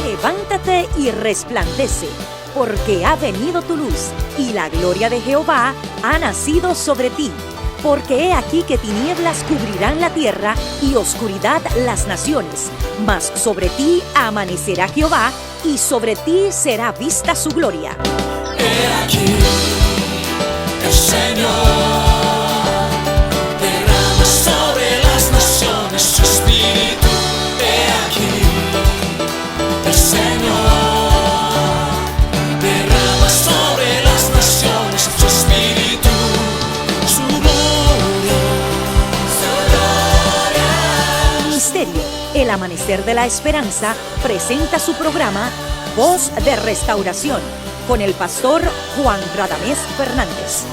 Levántate y resplandece, porque ha venido tu luz, y la gloria de Jehová ha nacido sobre ti. Porque he aquí que tinieblas cubrirán la tierra, y oscuridad las naciones. Mas sobre ti amanecerá Jehová, y sobre ti será vista su gloria. He aquí, el Señor derrama sobre las naciones su espíritu. He aquí, el Señor derrama sobre las naciones su espíritu, su gloria, su gloria. Ministerio El Amanecer de la Esperanza presenta su programa Voz de Restauración con el pastor Juan Radamés Fernández.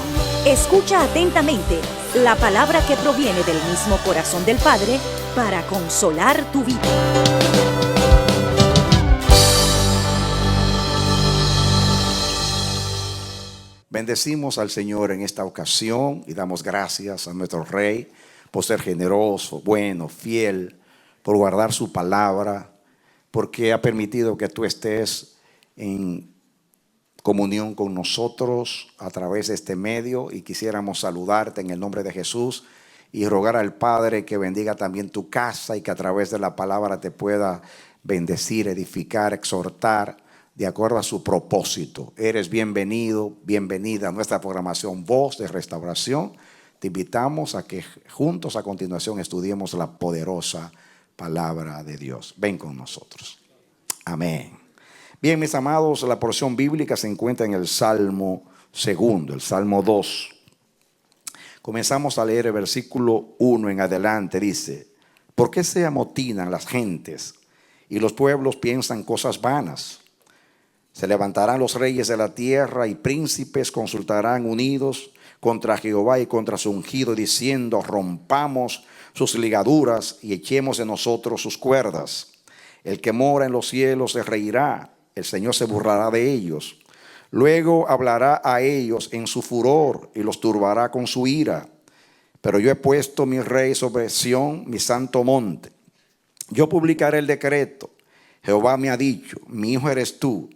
Escucha atentamente la palabra que proviene del mismo corazón del Padre para consolar tu vida. Bendecimos al Señor en esta ocasión y damos gracias a nuestro Rey por ser generoso, bueno, fiel, por guardar su palabra, porque ha permitido que tú estés en comunión con nosotros a través de este medio, y quisiéramos saludarte en el nombre de Jesús y rogar al Padre que bendiga también tu casa y que a través de la palabra te pueda bendecir, edificar, exhortar de acuerdo a su propósito. Eres bienvenido, bienvenida a nuestra programación Voz de Restauración. Te invitamos a que juntos a continuación estudiemos la poderosa palabra de Dios. Ven con nosotros. Amén. Bien, mis amados, la porción bíblica se encuentra en el Salmo 2, el Salmo 2. Comenzamos a leer el versículo 1 en adelante. Dice: ¿por qué se amotinan las gentes y los pueblos piensan cosas vanas? Se levantarán los reyes de la tierra y príncipes consultarán unidos contra Jehová y contra su ungido, diciendo: rompamos sus ligaduras y echemos de nosotros sus cuerdas. El que mora en los cielos se reirá, el Señor se burlará de ellos. Luego hablará a ellos en su furor y los turbará con su ira. Pero yo he puesto mi rey sobre Sión, mi santo monte. Yo publicaré el decreto. Jehová me ha dicho: mi hijo eres tú,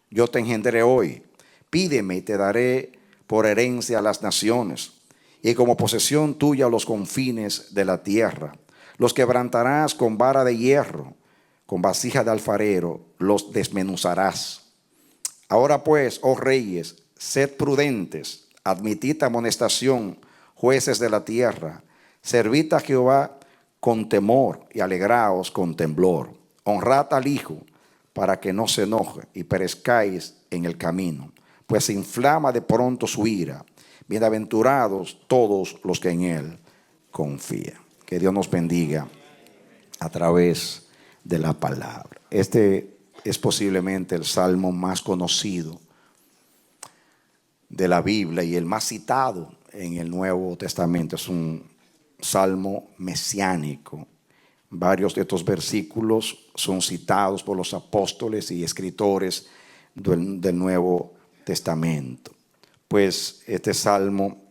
yo te engendré hoy. Pídeme y te daré por herencia a las naciones, y como posesión tuya los confines de la tierra. Los quebrantarás con vara de hierro, con vasija de alfarero los desmenuzarás. Ahora pues, oh reyes, sed prudentes, admitid amonestación, jueces de la tierra. Servid a Jehová con temor y alegraos con temblor. Honrad al Hijo, para que no se enoje y perezcáis en el camino, pues se inflama de pronto su ira. Bienaventurados todos los que en Él confían. Que Dios nos bendiga a través de la palabra. Este es posiblemente el salmo más conocido de la Biblia y el más citado en el Nuevo Testamento. Es un salmo mesiánico. Varios de estos versículos son citados por los apóstoles y escritores del Nuevo Testamento. Pues este salmo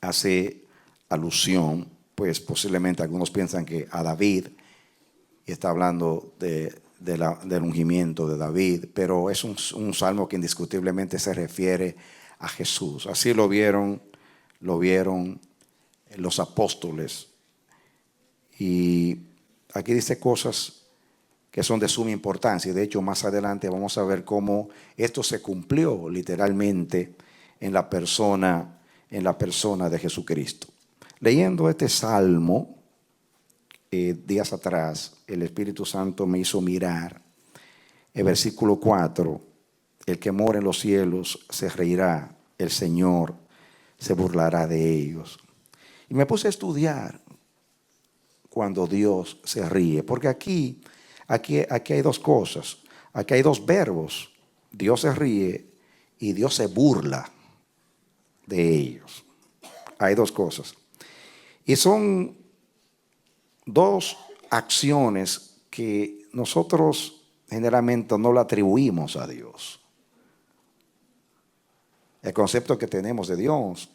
hace alusión, pues posiblemente algunos piensan que a David, y está hablando del ungimiento de David, pero es un salmo que indiscutiblemente se refiere a Jesús. Así lo vieron los apóstoles. Y aquí dice cosas que son de suma importancia. De hecho, más adelante vamos a ver cómo esto se cumplió literalmente en la persona de Jesucristo. Leyendo este salmo, días atrás, el Espíritu Santo me hizo mirar el versículo 4: el que mora en los cielos se reirá, el Señor se burlará de ellos. Y me puse a estudiar cuando Dios se ríe, porque aquí hay dos cosas, aquí hay dos verbos: Dios se ríe y Dios se burla de ellos. Hay dos cosas, y son dos acciones que nosotros generalmente no le atribuimos a Dios. El concepto que tenemos de Dios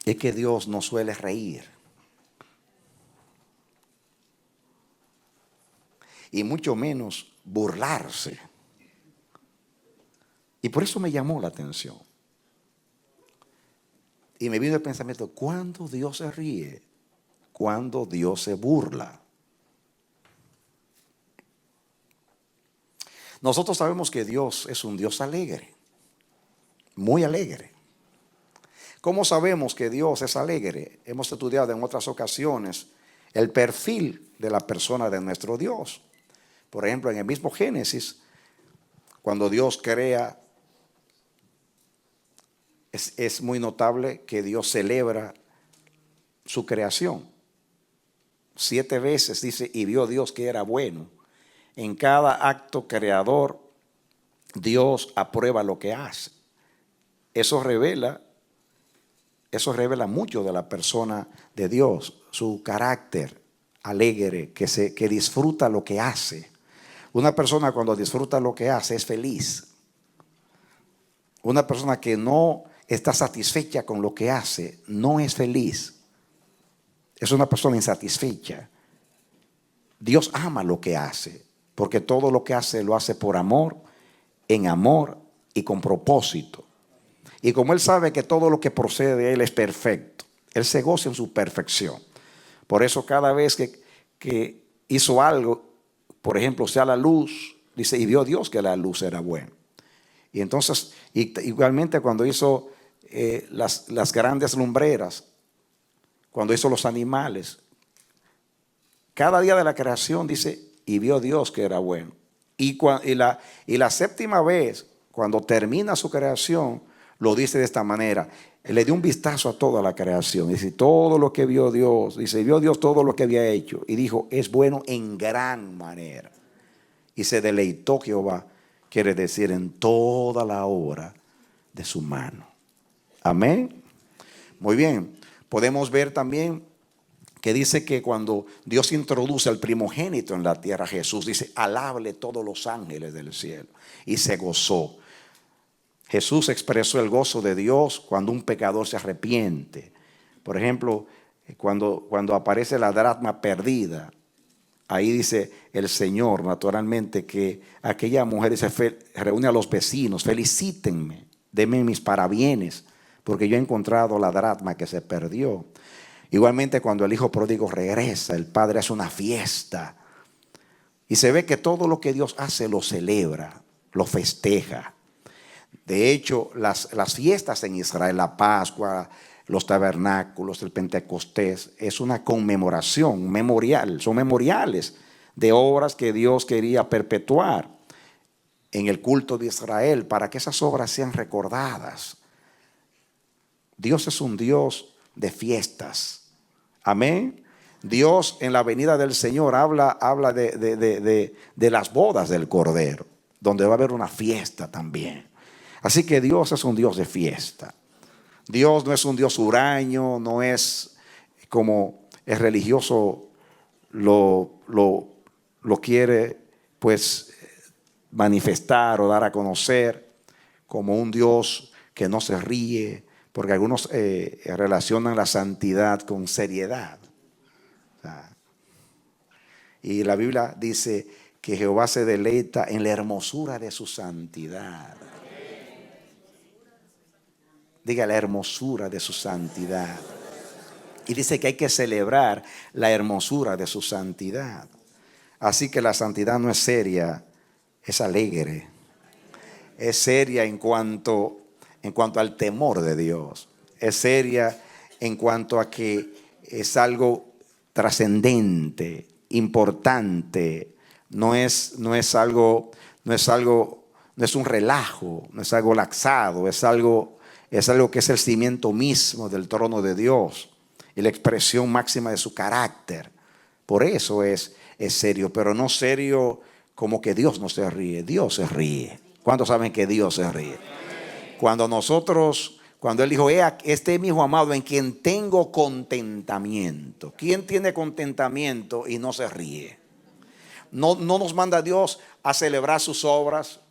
es que Dios no suele reír. Y mucho menos burlarse. Y por eso me llamó la atención. Y me vino el pensamiento, ¿cuándo Dios se ríe? ¿Cuándo Dios se burla? Nosotros sabemos que Dios es un Dios alegre, muy alegre. ¿Cómo sabemos que Dios es alegre? Hemos estudiado en otras ocasiones el perfil de la persona de nuestro Dios. Por ejemplo, en el mismo Génesis, cuando Dios crea, es muy notable que Dios celebra su creación. 7 veces dice, y vio Dios que era bueno. En cada acto creador, Dios aprueba lo que hace. Eso revela mucho de la persona de Dios, su carácter alegre, que disfruta lo que hace. Una persona cuando disfruta lo que hace es feliz. Una persona que no está satisfecha con lo que hace no es feliz. Es una persona insatisfecha. Dios ama lo que hace, porque todo lo que hace lo hace por amor, en amor y con propósito. Y como Él sabe que todo lo que procede de Él es perfecto, Él se goza en su perfección. Por eso cada vez que hizo algo, por ejemplo, sea la luz, dice, y vio Dios que la luz era buena. Y entonces, igualmente cuando hizo las grandes lumbreras, cuando hizo los animales, cada día de la creación dice, y vio Dios que era bueno. Y la séptima vez, cuando termina su creación, lo dice de esta manera. Le dio un vistazo a toda la creación. Dice, todo lo que vio Dios. Dice, vio Dios todo lo que había hecho. Y dijo, es bueno en gran manera. Y se deleitó Jehová, quiere decir, en toda la obra de su mano. Amén. Muy bien. Podemos ver también que dice que cuando Dios introduce al primogénito en la tierra, Jesús dice, alábale todos los ángeles del cielo. Y se gozó. Jesús expresó el gozo de Dios cuando un pecador se arrepiente. Por ejemplo, cuando aparece la dracma perdida, ahí dice el Señor, naturalmente, que aquella mujer se reúne a los vecinos, felicítenme, denme mis parabienes, porque yo he encontrado la dracma que se perdió. Igualmente, cuando el hijo pródigo regresa, el padre hace una fiesta. Y se ve que todo lo que Dios hace lo celebra, lo festeja. De hecho, las fiestas en Israel, la Pascua, los tabernáculos, el Pentecostés, es una conmemoración, memorial, son memoriales de obras que Dios quería perpetuar en el culto de Israel para que esas obras sean recordadas. Dios es un Dios de fiestas. Amén. Dios en la venida del Señor habla de las bodas del Cordero, donde va a haber una fiesta también. Así que Dios es un Dios de fiesta. Dios no es un Dios huraño, no es como el religioso lo quiere pues manifestar o dar a conocer, como un Dios que no se ríe, porque algunos relacionan la santidad con seriedad. Y la Biblia dice que Jehová se deleita en la hermosura de su santidad. Diga, la hermosura de su santidad. Y dice que hay que celebrar la hermosura de su santidad. Así que la santidad no es seria, es alegre. Es seria en cuanto al temor de Dios. Es seria en cuanto a que es algo trascendente, importante. No es un relajo, no es algo laxado, es algo que es el cimiento mismo del trono de Dios y la expresión máxima de su carácter. Por eso es serio, pero no serio como que Dios no se ríe. Dios se ríe. ¿Cuántos saben que Dios se ríe? Cuando Él dijo, este es mi hijo amado en quien tengo contentamiento. ¿Quién tiene contentamiento y no se ríe? No nos manda Dios a celebrar sus obras.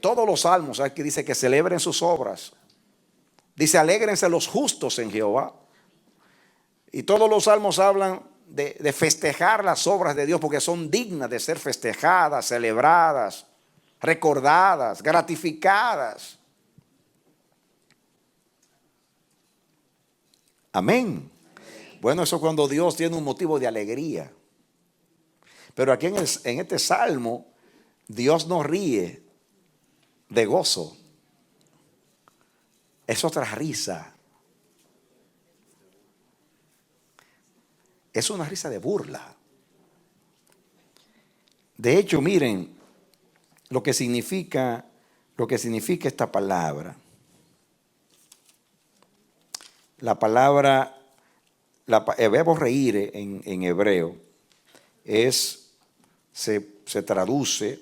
Todos los salmos aquí dice que celebren sus obras. Dice, alégrense los justos en Jehová. Y todos los salmos hablan de festejar las obras de Dios porque son dignas de ser festejadas, celebradas, recordadas, gratificadas. Amén. Bueno, eso es cuando Dios tiene un motivo de alegría. Pero aquí en este salmo, Dios no ríe de gozo. Es otra risa. Es una risa de burla. De hecho, miren lo que significa esta palabra. La palabra, el verbo reír en hebreo se traduce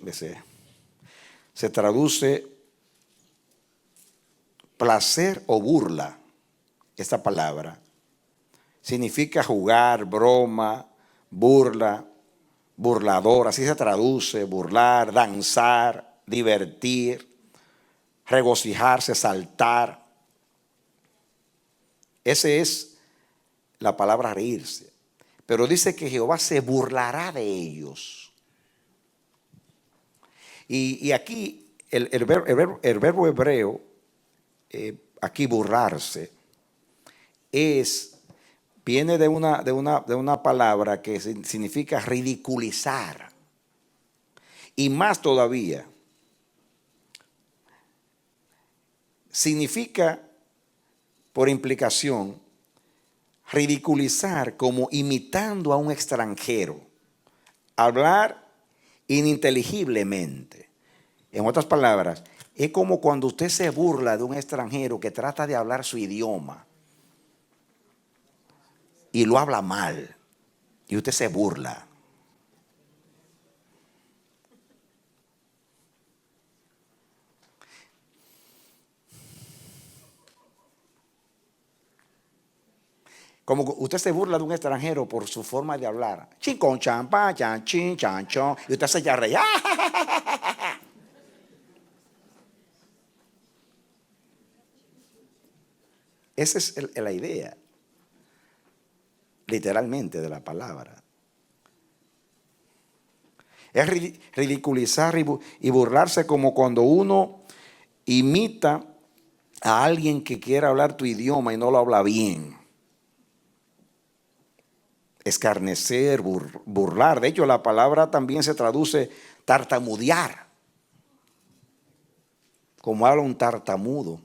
placer o burla. Esta palabra significa jugar, broma, burla, burlador, así se traduce, burlar, danzar, divertir, regocijarse, saltar. Esa es la palabra reírse. Pero dice que Jehová se burlará de ellos. Y aquí el verbo hebreo, aquí burlarse, viene de una palabra que significa ridiculizar. Y más todavía, significa, por implicación, ridiculizar como imitando a un extranjero, hablar ininteligiblemente. En otras palabras, es como cuando usted se burla de un extranjero que trata de hablar su idioma y lo habla mal, y usted se burla. Como usted se burla de un extranjero por su forma de hablar. Chin con champa, chan chin, chan chon. Y usted se echa a reír. Esa es la idea, literalmente, de la palabra. Es ridiculizar y burlarse como cuando uno imita a alguien que quiere hablar tu idioma y no lo habla bien. Escarnecer, burlar. De hecho, la palabra también se traduce tartamudear, como habla un tartamudo.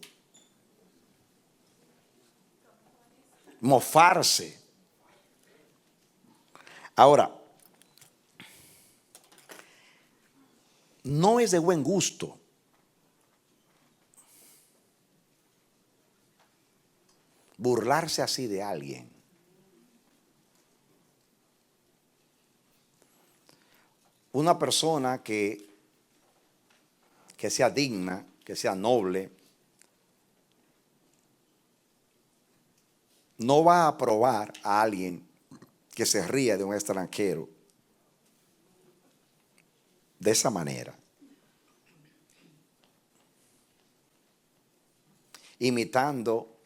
Mofarse. Ahora, no es de buen gusto burlarse así de alguien. Una persona que sea digna, que sea noble, no va a aprobar a alguien que se ría de un extranjero de esa manera, imitando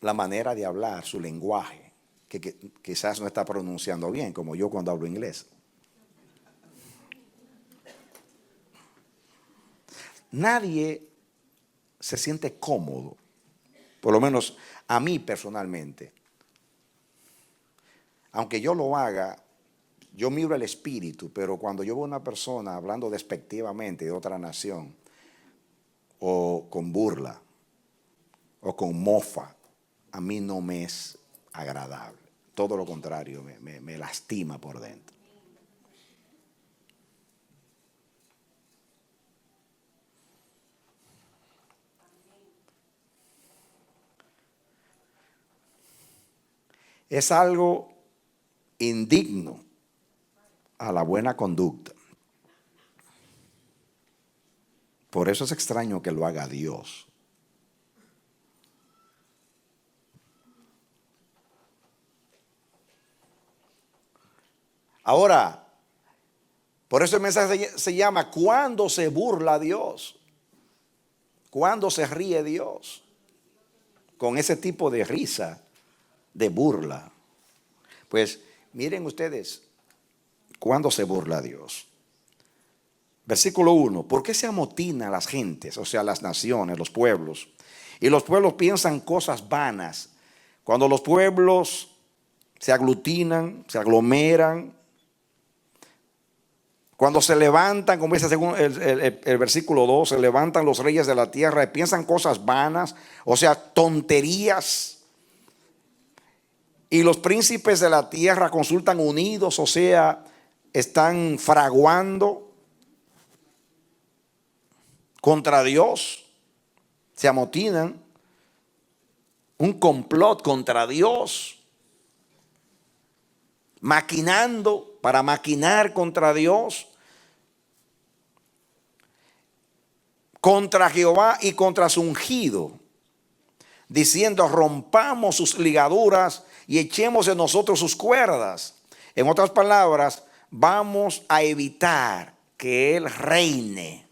la manera de hablar, su lenguaje, que quizás no está pronunciando bien, como yo cuando hablo inglés. Nadie se siente cómodo, por lo menos a mí personalmente. Aunque yo lo haga, yo miro el espíritu, pero cuando yo veo a una persona hablando despectivamente de otra nación, o con burla, o con mofa, a mí no me es agradable. Todo lo contrario, me lastima por dentro. Es algo indigno a la buena conducta. Por eso es extraño que lo haga Dios. Ahora, por eso el mensaje se llama ¿cuándo se burla Dios? ¿Cuándo se ríe Dios? con ese tipo de risa, de burla. Pues miren ustedes, ¿cuándo se burla Dios? Versículo 1, ¿por qué se amotinan las gentes, o sea, las naciones, los pueblos? Y los pueblos piensan cosas vanas. Cuando los pueblos se aglutinan, se aglomeran, cuando se levantan, como dice según el versículo 2, se levantan los reyes de la tierra y piensan cosas vanas, o sea, tonterías. Y los príncipes de la tierra consultan unidos, o sea, están fraguando contra Dios, se amotinan, un complot contra Dios, maquinando para maquinar contra Dios, contra Jehová y contra su ungido, diciendo: rompamos sus ligaduras y echemos de nosotros sus cuerdas. En otras palabras, vamos a evitar que Él reine.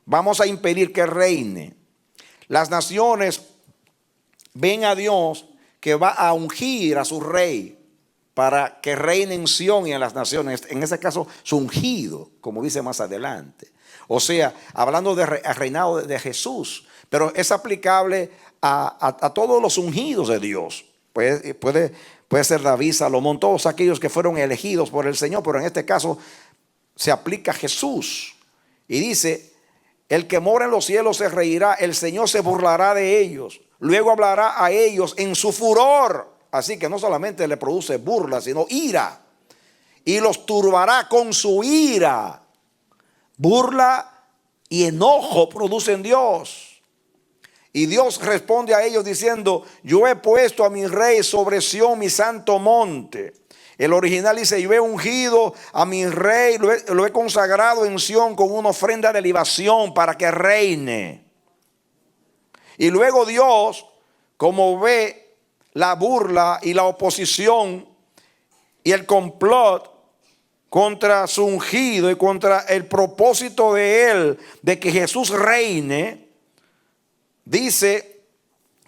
Vamos a impedir que reine. Las naciones ven a Dios que va a ungir a su rey para que reine en Sión y en las naciones. En ese caso, su ungido, como dice más adelante. O sea, hablando del reinado de Jesús. Pero es aplicable a todos los ungidos de Dios. Puede ser David, Salomón, todos aquellos que fueron elegidos por el Señor. Pero en este caso se aplica a Jesús. Y dice: el que mora en los cielos se reirá, el Señor se burlará de ellos, luego hablará a ellos en su furor. Así que no solamente le produce burla, sino ira, y los turbará con su ira. Burla y enojo producen Dios. Y Dios responde a ellos diciendo: yo he puesto a mi rey sobre Sión, mi santo monte. El original dice: yo he ungido a mi rey, lo he consagrado en Sión con una ofrenda de libación para que reine. Y luego Dios, como ve la burla y la oposición y el complot contra su ungido y contra el propósito de Él, de que Jesús reine, dice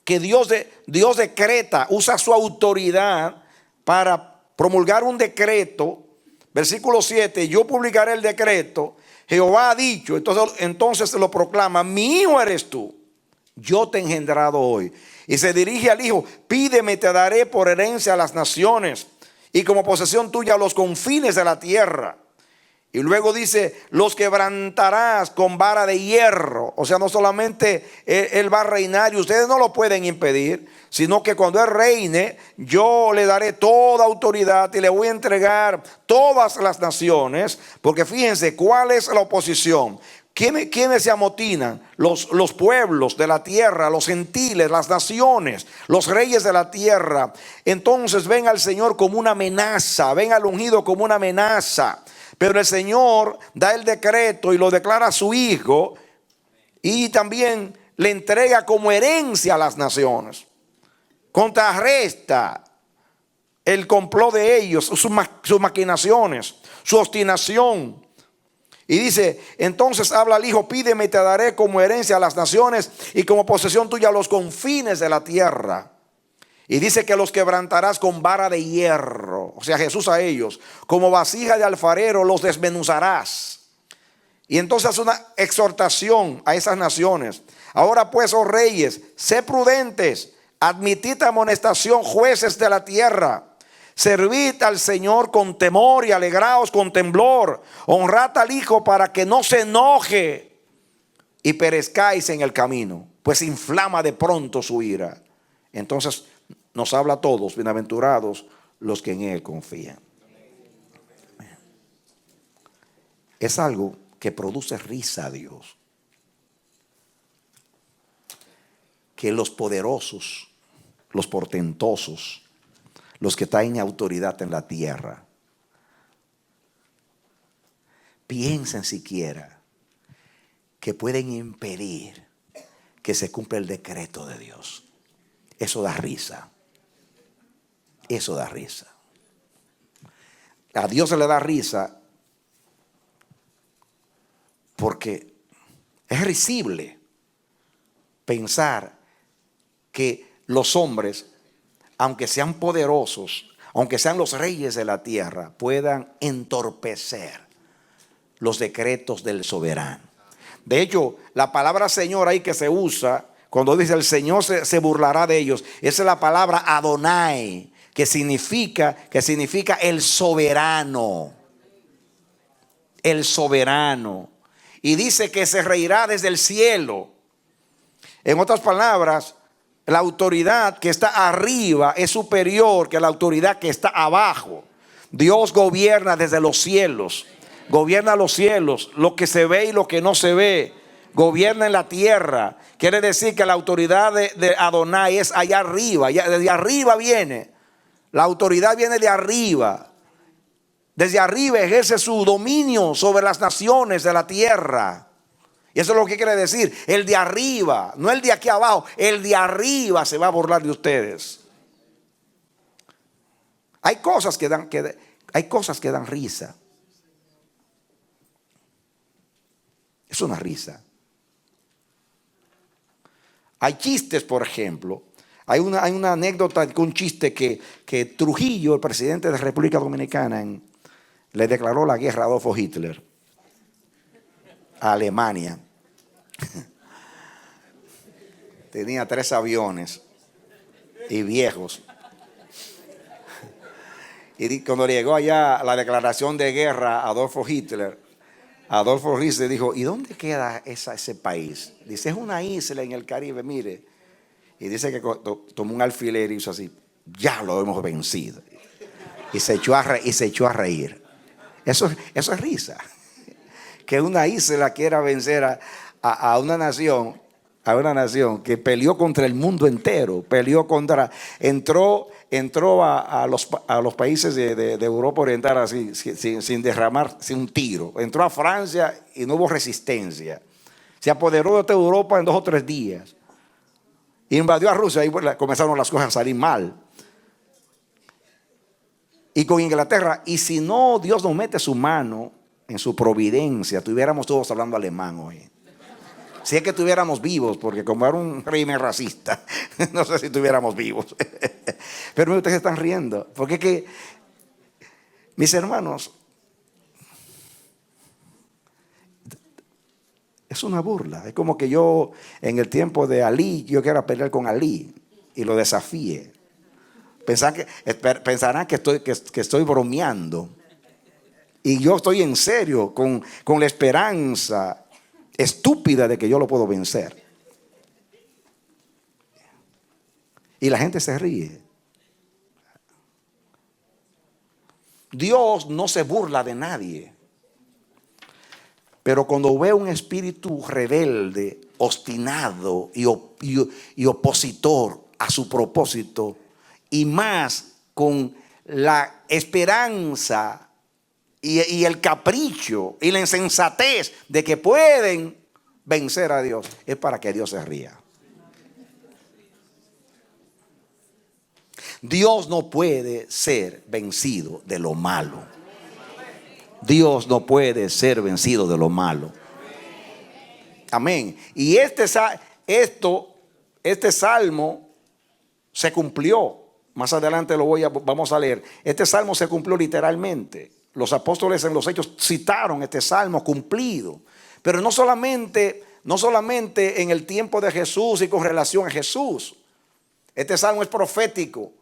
que Dios decreta, usa su autoridad para promulgar un decreto. Versículo 7, yo publicaré el decreto. Jehová ha dicho, entonces lo proclama: mi hijo eres tú, yo te he engendrado hoy. Y se dirige al hijo: pídeme, te daré por herencia a las naciones y como posesión tuya los confines de la tierra. Y luego dice: los quebrantarás con vara de hierro. O sea, no solamente él va a reinar y ustedes no lo pueden impedir, sino que cuando Él reine, yo le daré toda autoridad y le voy a entregar todas las naciones. Porque fíjense, ¿cuál es la oposición? ¿Quiénes se amotinan? Los pueblos de la tierra, los gentiles, las naciones, los reyes de la tierra. Entonces ven al Señor como una amenaza, ven al ungido como una amenaza. Pero el Señor da el decreto y lo declara a su hijo, y también le entrega como herencia a las naciones. Contrarresta el complot de ellos, sus maquinaciones, su obstinación. Y dice: entonces habla al hijo: pídeme y te daré como herencia a las naciones y como posesión tuya los confines de la tierra. Y dice que los quebrantarás con vara de hierro. O sea, Jesús a ellos: como vasija de alfarero los desmenuzarás. Y entonces hace una exhortación a esas naciones: ahora pues, oh reyes, sé prudentes, admitid amonestación, jueces de la tierra. Servid al Señor con temor y alegraos con temblor. Honrad al Hijo para que no se enoje y perezcáis en el camino, pues inflama de pronto su ira. Entonces nos habla a todos: bienaventurados los que en Él confían. Es algo que produce risa a Dios, que los poderosos, los portentosos, los que están en autoridad en la tierra, piensen siquiera que pueden impedir que se cumpla el decreto de Dios. Eso da risa. Eso da risa. A Dios se le da risa porque es risible pensar que los hombres, aunque sean poderosos, aunque sean los reyes de la tierra, puedan entorpecer los decretos del soberano. De hecho, la palabra Señor ahí que se usa, cuando dice el Señor se burlará de ellos, esa es la palabra Adonai, que significa el soberano. El soberano. Y dice que se reirá desde el cielo. En otras palabras, la autoridad que está arriba es superior que la autoridad que está abajo. Dios gobierna desde los cielos. Gobierna los cielos, lo que se ve y lo que no se ve. Gobierna en la tierra. Quiere decir que la autoridad de Adonai es allá arriba. Desde arriba viene. La autoridad viene de arriba. Desde arriba ejerce su dominio sobre las naciones de la tierra. Y eso es lo que quiere decir. El de arriba, no el de aquí abajo. El de arriba se va a burlar de ustedes. Hay cosas que dan risa. Es una risa. Hay chistes, por ejemplo. Hay una anécdota, un chiste que Trujillo, el presidente de la República Dominicana, le declaró la guerra a Adolfo Hitler, a Alemania. Tenía 3 aviones y viejos. Y cuando llegó allá la declaración de guerra a Adolfo Hitler dijo: ¿y dónde queda ese país? Dice: es una isla en el Caribe, mire. Y dice que tomó un alfiler y hizo así: ya lo hemos vencido. Y se echó a reír. Eso es risa. Que una isla quiera vencer a una nación que peleó contra el mundo entero. Entró a los países de Europa Oriental así, sin derramar, sin un tiro. Entró a Francia y no hubo resistencia. Se apoderó de toda Europa en 2 o 3 días. Invadió a Rusia y comenzaron las cosas a salir mal. Y con Inglaterra, y si no Dios nos mete su mano en su providencia, tuviéramos todos hablando alemán hoy. Si es que estuviéramos vivos, porque como era un régimen racista, no sé si estuviéramos vivos. Pero ustedes están riendo, porque es que, mis hermanos, es una burla. Es como que yo, en el tiempo de Ali, yo quiera pelear con Ali y lo desafíe. Pensarán que estoy bromeando. Y yo estoy en serio con la esperanza estúpida de que yo lo puedo vencer. Y la gente se ríe. Dios no se burla de nadie. Pero cuando ve un espíritu rebelde, obstinado y opositor a su propósito, y más con la esperanza y el capricho y la insensatez de que pueden vencer a Dios, es para que Dios se ría. Dios no puede ser vencido de lo malo. Dios no puede ser vencido de lo malo. Amén. Y este salmo se cumplió. Más adelante vamos a leer. Este salmo se cumplió literalmente. Los apóstoles en los Hechos citaron este salmo cumplido. Pero no solamente en el tiempo de Jesús y con relación a Jesús. Este salmo es profético.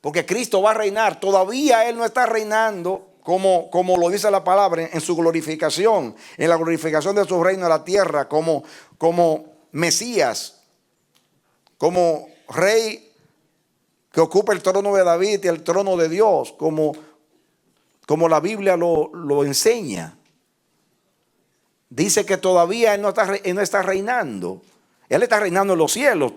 Porque Cristo va a reinar. Todavía Él no está reinando como lo dice la palabra, en su glorificación. En la glorificación de su reino en la tierra. Como Mesías. Como Rey que ocupa el trono de David y el trono de Dios, como la Biblia lo enseña. Dice que todavía Él no está reinando. Él está reinando en los cielos,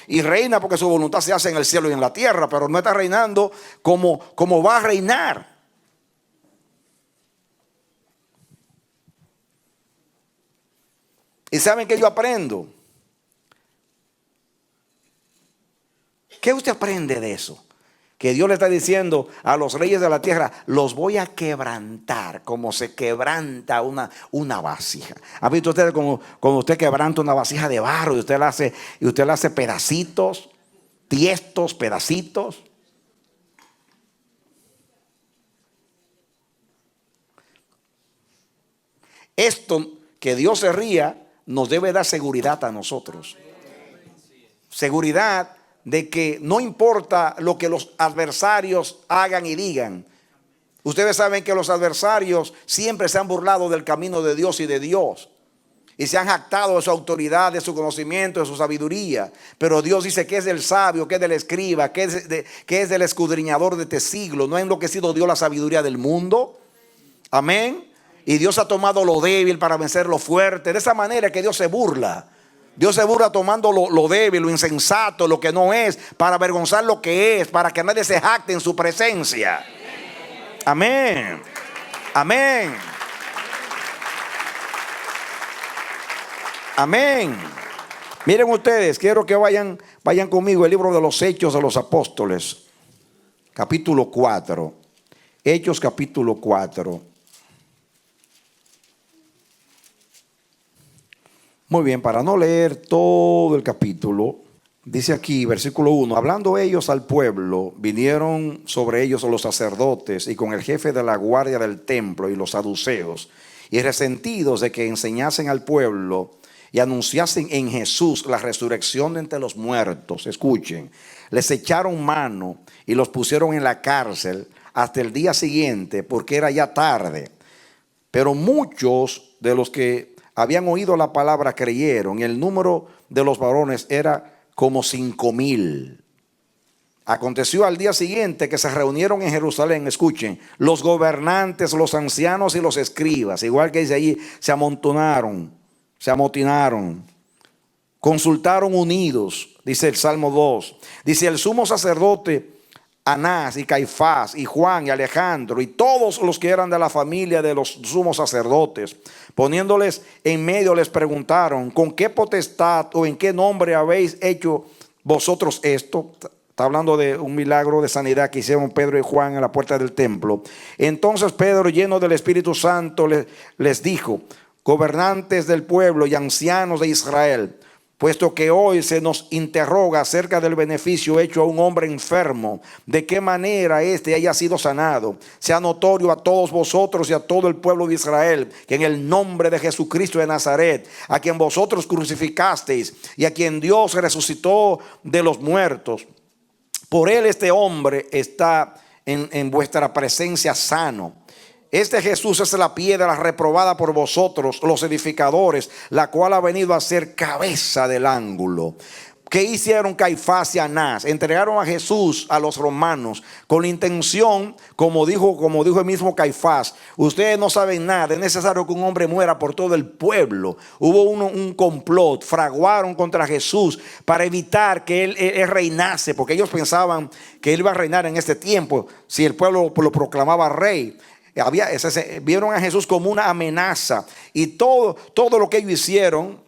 y reina porque su voluntad se hace en el cielo y en la tierra, pero no está reinando como va a reinar. ¿Y saben qué yo aprendo? ¿Qué usted aprende de eso? Que Dios le está diciendo a los reyes de la tierra: los voy a quebrantar como se quebranta una vasija. ¿Ha visto usted cuando usted quebranta una vasija de barro y usted la hace pedacitos? tiestos, pedacitos. Esto, que Dios se ría, nos debe dar seguridad a nosotros. Seguridad de que no importa lo que los adversarios hagan y digan. Ustedes saben que los adversarios siempre se han burlado del camino de Dios y de Dios. Y se han jactado de su autoridad, de su conocimiento, de su sabiduría. Pero Dios dice que es del sabio, que es del escriba, que es del escudriñador de este siglo. ¿No ha enloquecido Dios la sabiduría del mundo? Amén. Y Dios ha tomado lo débil para vencer lo fuerte. De esa manera que Dios se burla. Dios se burla tomando lo débil, lo insensato, lo que no es, para avergonzar lo que es, para que nadie se jacte en su presencia. Amén. Amén. Amén. Miren ustedes, quiero que vayan conmigo el libro de los Hechos de los Apóstoles, capítulo 4. Hechos capítulo 4. Muy bien, para no leer todo el capítulo, dice aquí, versículo 1, hablando ellos al pueblo, vinieron sobre ellos los sacerdotes y con el jefe de la guardia del templo y los saduceos, y resentidos de que enseñasen al pueblo y anunciasen en Jesús la resurrección de entre los muertos. Escuchen, les echaron mano y los pusieron en la cárcel hasta el día siguiente, porque era ya tarde. Pero muchos de los que habían oído la palabra creyeron, y el número de los varones era como 5,000. Aconteció al día siguiente que se reunieron en Jerusalén, escuchen, los gobernantes, los ancianos y los escribas, igual que dice allí, se amotinaron, consultaron unidos, dice el Salmo 2. Dice el sumo sacerdote Anás y Caifás y Juan y Alejandro y todos los que eran de la familia de los sumos sacerdotes, poniéndoles en medio, les preguntaron: ¿con qué potestad o en qué nombre habéis hecho vosotros esto? Está hablando de un milagro de sanidad que hicieron Pedro y Juan en la puerta del templo. Entonces Pedro, lleno del Espíritu Santo, les dijo: gobernantes del pueblo y ancianos de Israel, puesto que hoy se nos interroga acerca del beneficio hecho a un hombre enfermo, de qué manera éste haya sido sanado, sea notorio a todos vosotros y a todo el pueblo de Israel, que en el nombre de Jesucristo de Nazaret, a quien vosotros crucificasteis y a quien Dios resucitó de los muertos, por él este hombre está en vuestra presencia sano. Este Jesús es la piedra reprobada por vosotros, los edificadores, la cual ha venido a ser cabeza del ángulo. ¿Qué hicieron Caifás y Anás? Entregaron a Jesús a los romanos con la intención, como dijo el mismo Caifás: ustedes no saben nada, es necesario que un hombre muera por todo el pueblo. Hubo un complot, fraguaron contra Jesús para evitar que él reinase, porque ellos pensaban que él iba a reinar en este tiempo si el pueblo lo proclamaba rey. Vieron a Jesús como una amenaza, y todo lo que ellos hicieron,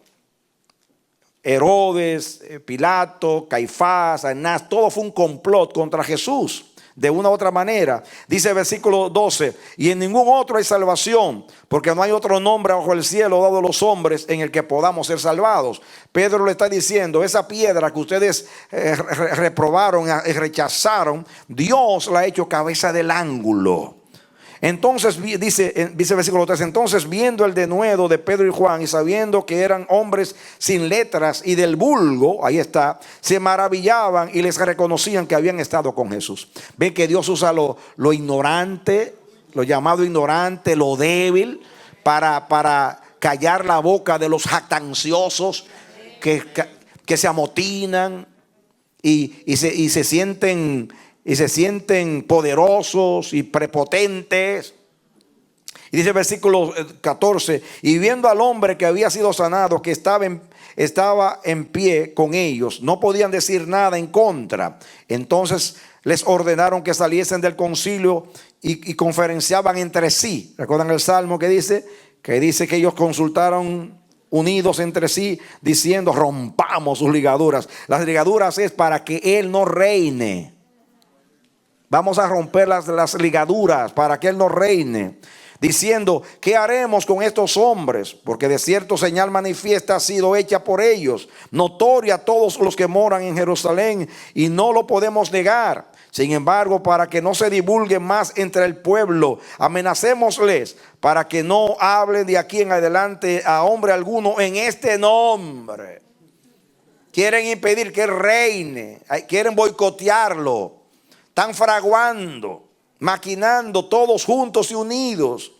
Herodes, Pilato, Caifás, Anás, todo fue un complot contra Jesús. De una u otra manera, dice el versículo 12: y en ningún otro hay salvación, porque no hay otro nombre bajo el cielo dado a los hombres en el que podamos ser salvados. Pedro le está diciendo: esa piedra que ustedes reprobaron y rechazaron, Dios la ha hecho cabeza del ángulo. Entonces dice el versículo 3: entonces, viendo el denuedo de Pedro y Juan y sabiendo que eran hombres sin letras y del vulgo, ahí está, se maravillaban y les reconocían que habían estado con Jesús. Ven que Dios usa lo ignorante, lo llamado ignorante, lo débil, para callar la boca de los jactanciosos que se amotinan y se sienten poderosos y prepotentes. Y dice el versículo 14: y viendo al hombre que había sido sanado, que estaba en pie con ellos, no podían decir nada en contra. Entonces les ordenaron que saliesen del concilio y conferenciaban entre sí. ¿Recuerdan el salmo que dice que ellos consultaron unidos entre sí, diciendo: rompamos sus ligaduras? Las ligaduras es para que él no reine. Vamos a romper las ligaduras para que él no reine. diciendo: ¿qué haremos con estos hombres? Porque de cierto señal manifiesta ha sido hecha por ellos, notoria a todos los que moran en Jerusalén, y no lo podemos negar. Sin embargo, para que no se divulgue más entre el pueblo, amenacémosles para que no hablen de aquí en adelante a hombre alguno en este nombre. Quieren impedir que reine, quieren boicotearlo. Están fraguando, maquinando todos juntos y unidos.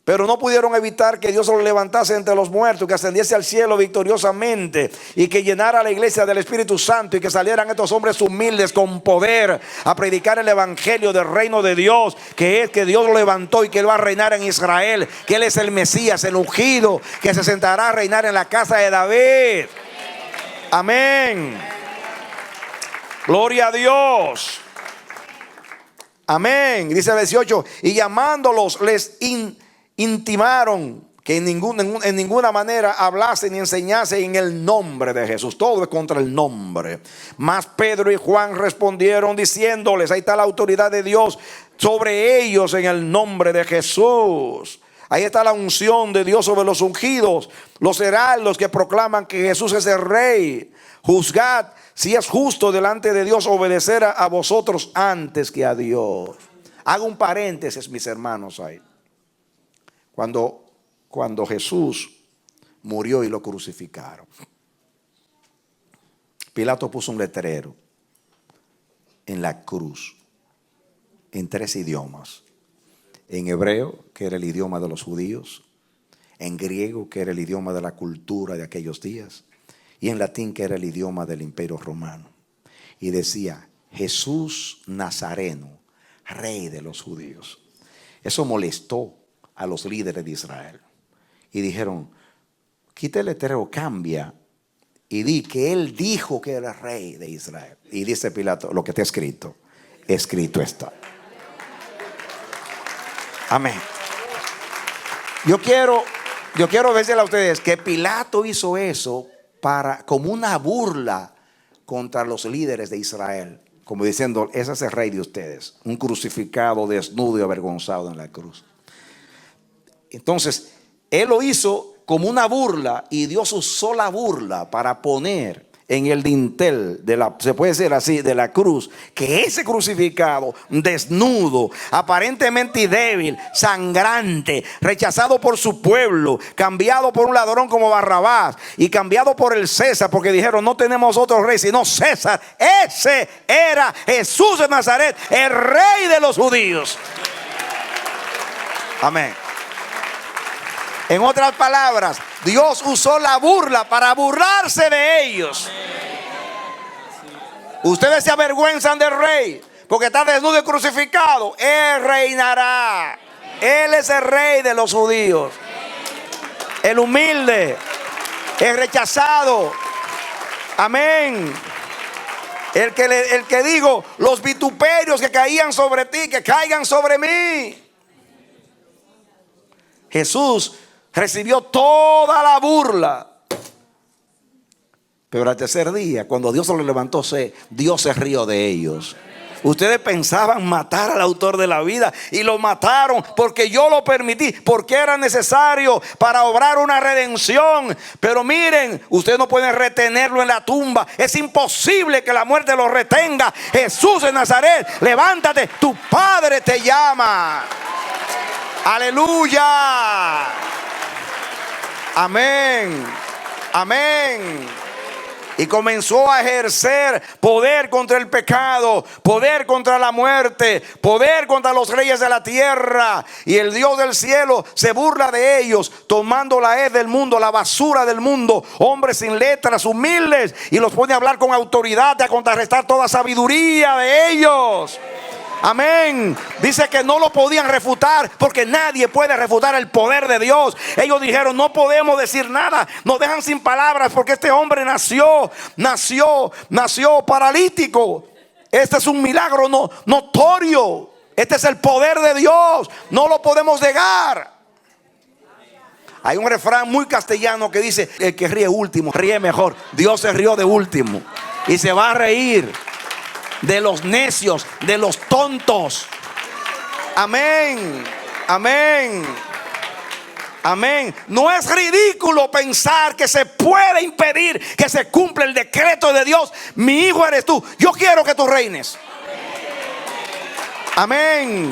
Pero no pudieron evitar que Dios lo levantase entre los muertos, que ascendiese al cielo victoriosamente y que llenara la iglesia del Espíritu Santo, y que salieran estos hombres humildes con poder a predicar el evangelio del reino de Dios, que es que Dios lo levantó y que Él va a reinar en Israel, que Él es el Mesías, el ungido, que se sentará a reinar en la casa de David. Amén. Gloria a Dios. Amén. Dice el 18: y llamándolos les intimaron que en ninguna manera hablasen ni enseñasen en el nombre de Jesús. Todo es contra el nombre. Mas Pedro y Juan respondieron diciéndoles: ahí está la autoridad de Dios sobre ellos en el nombre de Jesús. Ahí está la unción de Dios sobre los ungidos, los heraldos que proclaman que Jesús es el Rey. Juzgad si es justo delante de Dios obedecer a vosotros antes que a Dios. Hago un paréntesis, mis hermanos, ahí. Cuando Jesús murió y lo crucificaron, Pilato puso un letrero en la cruz en 3 idiomas: en hebreo, que era el idioma de los judíos; en griego, que era el idioma de la cultura de aquellos días; y en latín, que era el idioma del Imperio Romano. Y decía: Jesús Nazareno, Rey de los judíos. Eso molestó a los líderes de Israel y dijeron: quita el letrero, cambia y di que Él dijo que era Rey de Israel. Y dice Pilato: lo que está escrito, escrito está. Amén. Yo quiero decirle a ustedes que Pilato hizo eso como una burla contra los líderes de Israel, como diciendo: ese es el rey de ustedes, un crucificado, desnudo y avergonzado en la cruz. Entonces él lo hizo como una burla, y Dios usó la burla para poner en el dintel se puede decir así, de la cruz, que ese crucificado, desnudo, aparentemente débil, sangrante, rechazado por su pueblo, cambiado por un ladrón como Barrabás y cambiado por el César, porque dijeron: no tenemos otro rey sino César. Ese era Jesús de Nazaret, el Rey de los judíos. Amén. En otras palabras, Dios usó la burla para burlarse de ellos. Ustedes se avergüenzan del Rey porque está desnudo y crucificado. Él reinará. Él es el Rey de los judíos. El humilde, el rechazado. Amén. El que digo: los vituperios que caían sobre ti, que caigan sobre mí. Jesús recibió toda la burla. Pero al tercer día, cuando Dios lo levantó, Dios se rió de ellos. Ustedes pensaban matar al autor de la vida, y lo mataron porque yo lo permití, porque era necesario para obrar una redención. Pero miren, ustedes no pueden retenerlo en la tumba. Es imposible que la muerte lo retenga. Jesús de Nazaret, levántate, tu Padre te llama. Aleluya. Amén. Amén. Y comenzó a ejercer poder contra el pecado, poder contra la muerte, poder contra los reyes de la tierra. Y el Dios del cielo se burla de ellos, tomando la hez del mundo, la basura del mundo, hombres sin letras, humildes, y los pone a hablar con autoridad, a contrarrestar toda sabiduría de ellos. Amén. Dice que no lo podían refutar, porque nadie puede refutar el poder de Dios. Ellos dijeron: no podemos decir nada, nos dejan sin palabras, porque este hombre nació paralítico. Este es un milagro notorio. Este es el poder de Dios, no lo podemos negar. Hay un refrán muy castellano que dice: el que ríe último ríe mejor. Dios se rió de último y se va a reír de los necios, de los tontos. Amén. Amén. Amén. No es ridículo pensar que se puede impedir que se cumpla el decreto de Dios. Mi hijo eres tú. Yo quiero que tú reines. Amén.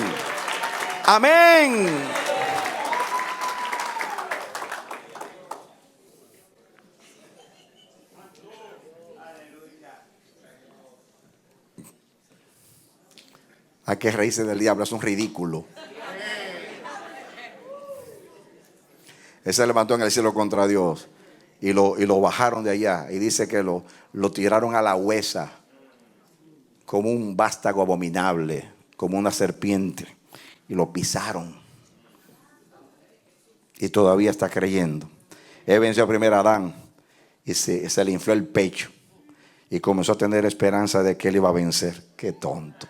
Amén. Hay que reírse del diablo, es un ridículo. Él se levantó en el cielo contra Dios y lo bajaron de allá. Y dice que lo tiraron a la huesa como un vástago abominable, como una serpiente. Y lo pisaron. Y todavía está creyendo. Él venció a primer Adán y se le infló el pecho. Y comenzó a tener esperanza de que él iba a vencer. Qué tonto.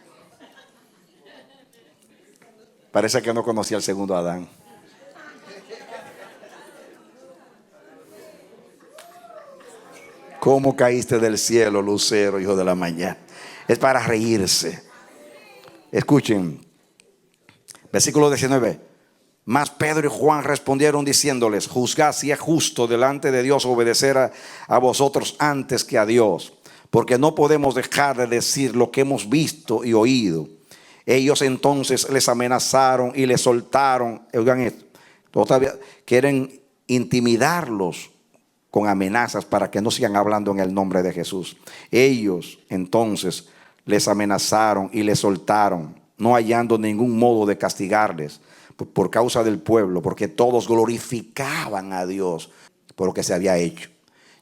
Parece que no conocía al segundo Adán. ¿Cómo caíste del cielo, lucero, hijo de la mañana? Es para reírse. Escuchen, versículo 19. Mas Pedro y Juan respondieron diciéndoles: juzgad si es justo delante de Dios obedecer a vosotros antes que a Dios, porque no podemos dejar de decir lo que hemos visto y oído. Ellos entonces les amenazaron y les soltaron. Oigan esto, todavía quieren intimidarlos con amenazas para que no sigan hablando en el nombre de Jesús. Ellos entonces les amenazaron y les soltaron, no hallando ningún modo de castigarles por causa del pueblo, porque todos glorificaban a Dios por lo que se había hecho,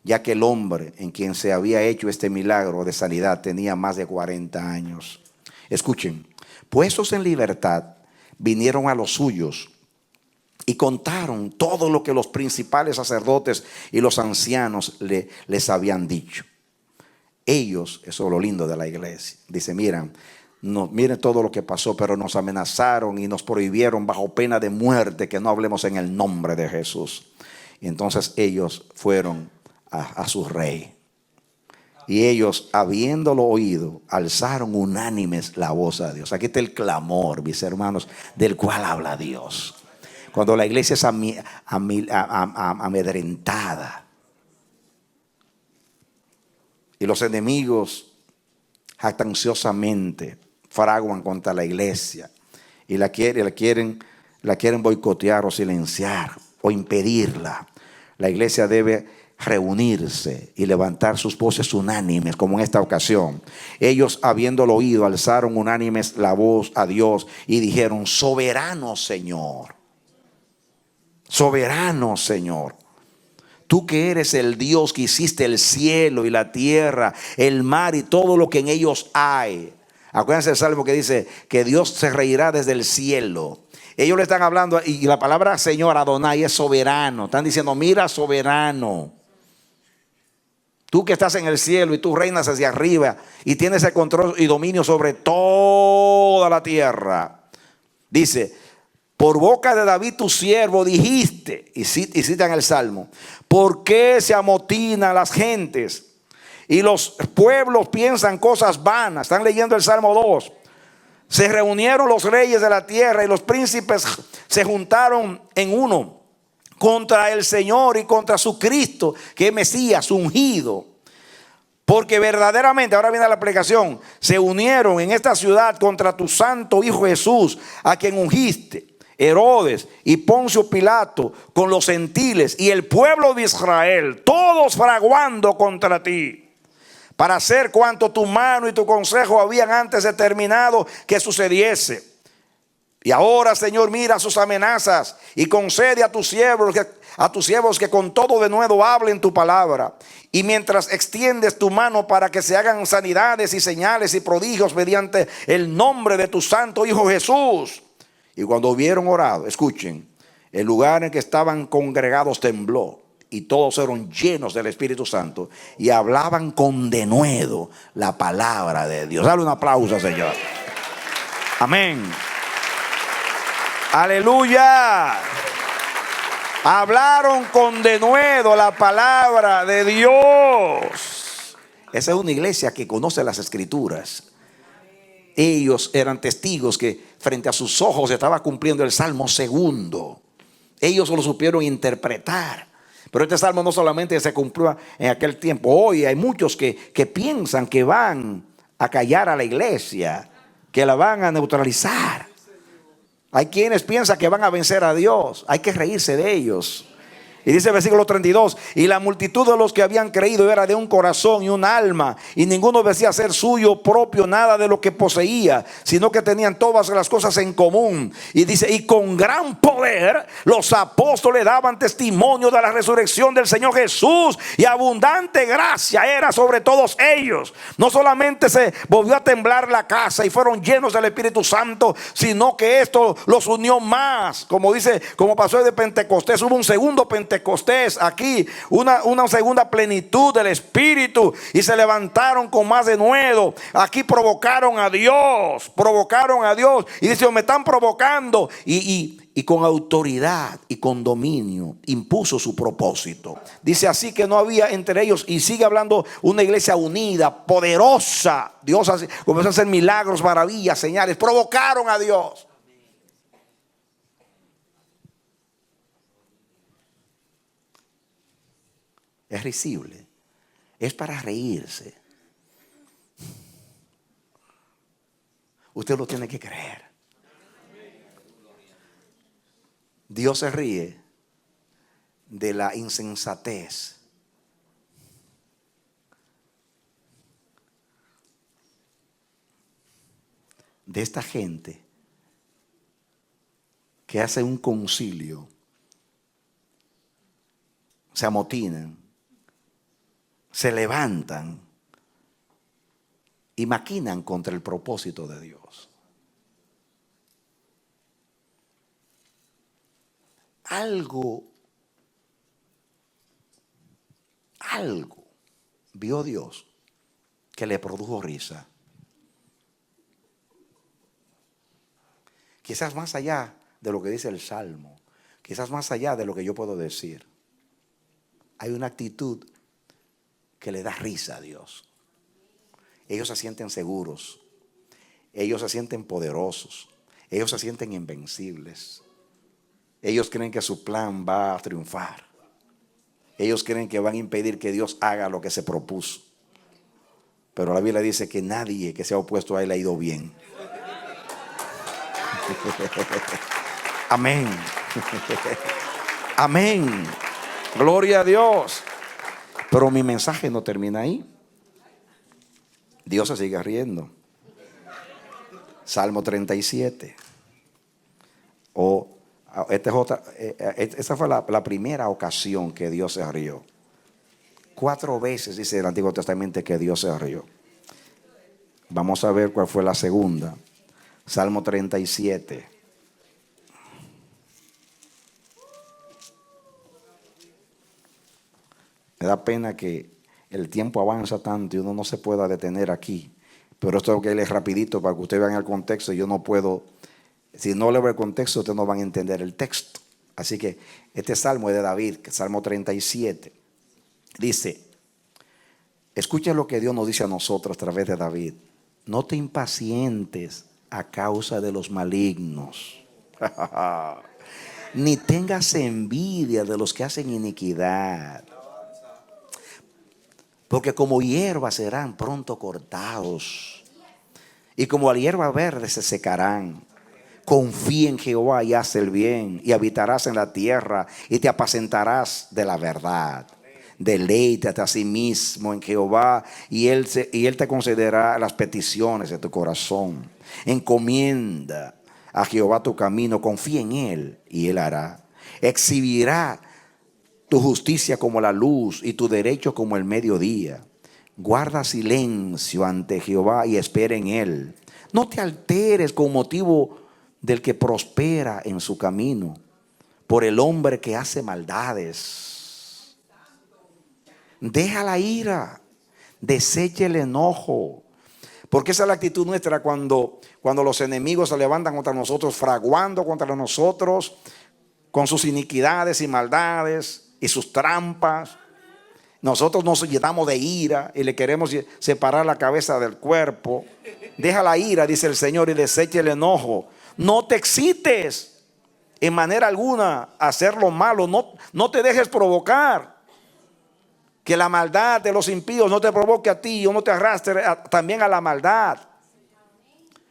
ya que el hombre en quien se había hecho este milagro de sanidad tenía más de 40 años. Escuchen, puestos en libertad, vinieron a los suyos y contaron todo lo que los principales sacerdotes y los ancianos les habían dicho. Ellos, eso es lo lindo de la iglesia, dice: miren todo lo que pasó, pero nos amenazaron y nos prohibieron bajo pena de muerte que no hablemos en el nombre de Jesús. Y entonces ellos fueron a su rey. Y ellos, habiéndolo oído, alzaron unánimes la voz a Dios. Aquí está el clamor, mis hermanos, del cual habla Dios. Cuando la iglesia es amedrentada y los enemigos jactanciosamente fraguan contra la iglesia y la quieren boicotear o silenciar o impedirla, la iglesia debe reunirse y levantar sus voces unánimes, como en esta ocasión. Ellos, habiéndolo oído, alzaron unánimes la voz a Dios y dijeron: soberano Señor, soberano Señor, tú que eres el Dios que hiciste el cielo y la tierra, el mar y todo lo que en ellos hay. Acuérdense del salmo que dice que Dios se reirá desde el cielo. Ellos le están hablando, y la palabra Señor, Adonai, es soberano. Están diciendo: mira, soberano, tú que estás en el cielo y tú reinas hacia arriba y tienes el control y dominio sobre toda la tierra. Dice: por boca de David tu siervo dijiste, y citan el salmo: ¿por qué se amotinan las gentes y los pueblos piensan cosas vanas? Están leyendo el Salmo 2. Se reunieron los reyes de la tierra y los príncipes se juntaron en uno contra el Señor y contra su Cristo, que es Mesías, ungido. Porque verdaderamente, ahora viene la aplicación, se unieron en esta ciudad contra tu santo Hijo Jesús, a quien ungiste. Herodes y Poncio Pilato con los gentiles y el pueblo de Israel, todos fraguando contra ti, para hacer cuanto tu mano y tu consejo habían antes determinado que sucediese. Y ahora, Señor, mira sus amenazas y concede a tus siervos que con todo de nuevo hablen tu palabra. Y mientras extiendes tu mano para que se hagan sanidades y señales y prodigios mediante el nombre de tu santo Hijo Jesús. Y cuando hubieron orado, escuchen, el lugar en que estaban congregados tembló y todos fueron llenos del Espíritu Santo y hablaban con denuedo la palabra de Dios. Dale un aplauso, Señor. Amén. Aleluya. Hablaron con denuedo la palabra de Dios. Esa es una iglesia que conoce las Escrituras. Ellos eran testigos que frente a sus ojos se estaba cumpliendo el Salmo 2. Ellos lo supieron interpretar. Pero este salmo no solamente se cumplió en aquel tiempo. Hoy hay muchos que piensan que van a callar a la iglesia, que la van a neutralizar. Hay quienes piensan que van a vencer a Dios. Hay que reírse de ellos. Y dice el versículo 32: y la multitud de los que habían creído era de un corazón y un alma, y ninguno decía ser suyo propio nada de lo que poseía, sino que tenían todas las cosas en común. Y dice: y con gran poder los apóstoles daban testimonio de la resurrección del Señor Jesús, y abundante gracia era sobre todos ellos. No solamente se volvió a temblar la casa y fueron llenos del Espíritu Santo, sino que esto los unió más. Como dice, como pasó de Pentecostés, hubo un segundo Pentecostés aquí, una segunda plenitud del Espíritu, y se levantaron con más denuedo. Aquí provocaron a Dios, y dice: me están provocando, y con autoridad y con dominio impuso su propósito. Dice así que no había entre ellos, y sigue hablando, una iglesia unida, poderosa. Dios comenzó a hacer milagros, maravillas, señales, provocaron a Dios. Es risible, es para reírse. Usted lo tiene que creer. Dios se ríe de la insensatez de esta gente que hace un concilio, se amotinan, se levantan y maquinan contra el propósito de Dios. Algo vio Dios que le produjo risa. Quizás más allá de lo que dice el Salmo, quizás más allá de lo que yo puedo decir, hay una actitud que le da risa a Dios. Ellos se sienten seguros, ellos se sienten poderosos, ellos se sienten invencibles. Ellos creen que su plan va a triunfar. Ellos creen que van a impedir que Dios haga lo que se propuso. Pero la Biblia dice que nadie que se ha opuesto a él ha ido bien. Amén. Amén. Gloria a Dios. Pero mi mensaje no termina ahí. Dios se sigue riendo. Salmo 37. Esa fue la primera ocasión que Dios se rió. 4 veces dice el Antiguo Testamento que Dios se rió. Vamos a ver cuál fue la segunda. Salmo 37. Me da pena que el tiempo avanza tanto y uno no se pueda detener aquí. Pero esto es que es rapidito para que ustedes vean el contexto. Yo no puedo, si no leo el contexto, ustedes no van a entender el texto. Así que este salmo es de David, Salmo 37. Dice, escucha lo que Dios nos dice a nosotros a través de David. No te impacientes a causa de los malignos, ni tengas envidia de los que hacen iniquidad, porque como hierba serán pronto cortados, y como la hierba verde se secarán. Confía en Jehová y haz el bien, y habitarás en la tierra, y te apacentarás de la verdad. Deleítate a sí mismo en Jehová, y él te concederá las peticiones de tu corazón. Encomienda a Jehová tu camino, confía en él, y él hará. Exhibirá tu justicia como la luz y tu derecho como el mediodía. Guarda silencio ante Jehová y espera en él. No te alteres con motivo del que prospera en su camino, por el hombre que hace maldades. Deja la ira, desecha el enojo, porque esa es la actitud nuestra cuando los enemigos se levantan contra nosotros, fraguando contra nosotros con sus iniquidades y maldades y sus trampas. Nosotros nos llenamos de ira y le queremos separar la cabeza del cuerpo. Deja la ira, dice el Señor, y desecha el enojo. No te excites en manera alguna a hacer lo malo. No te dejes provocar. Que la maldad de los impíos no te provoque a ti o no te arrastre también a la maldad.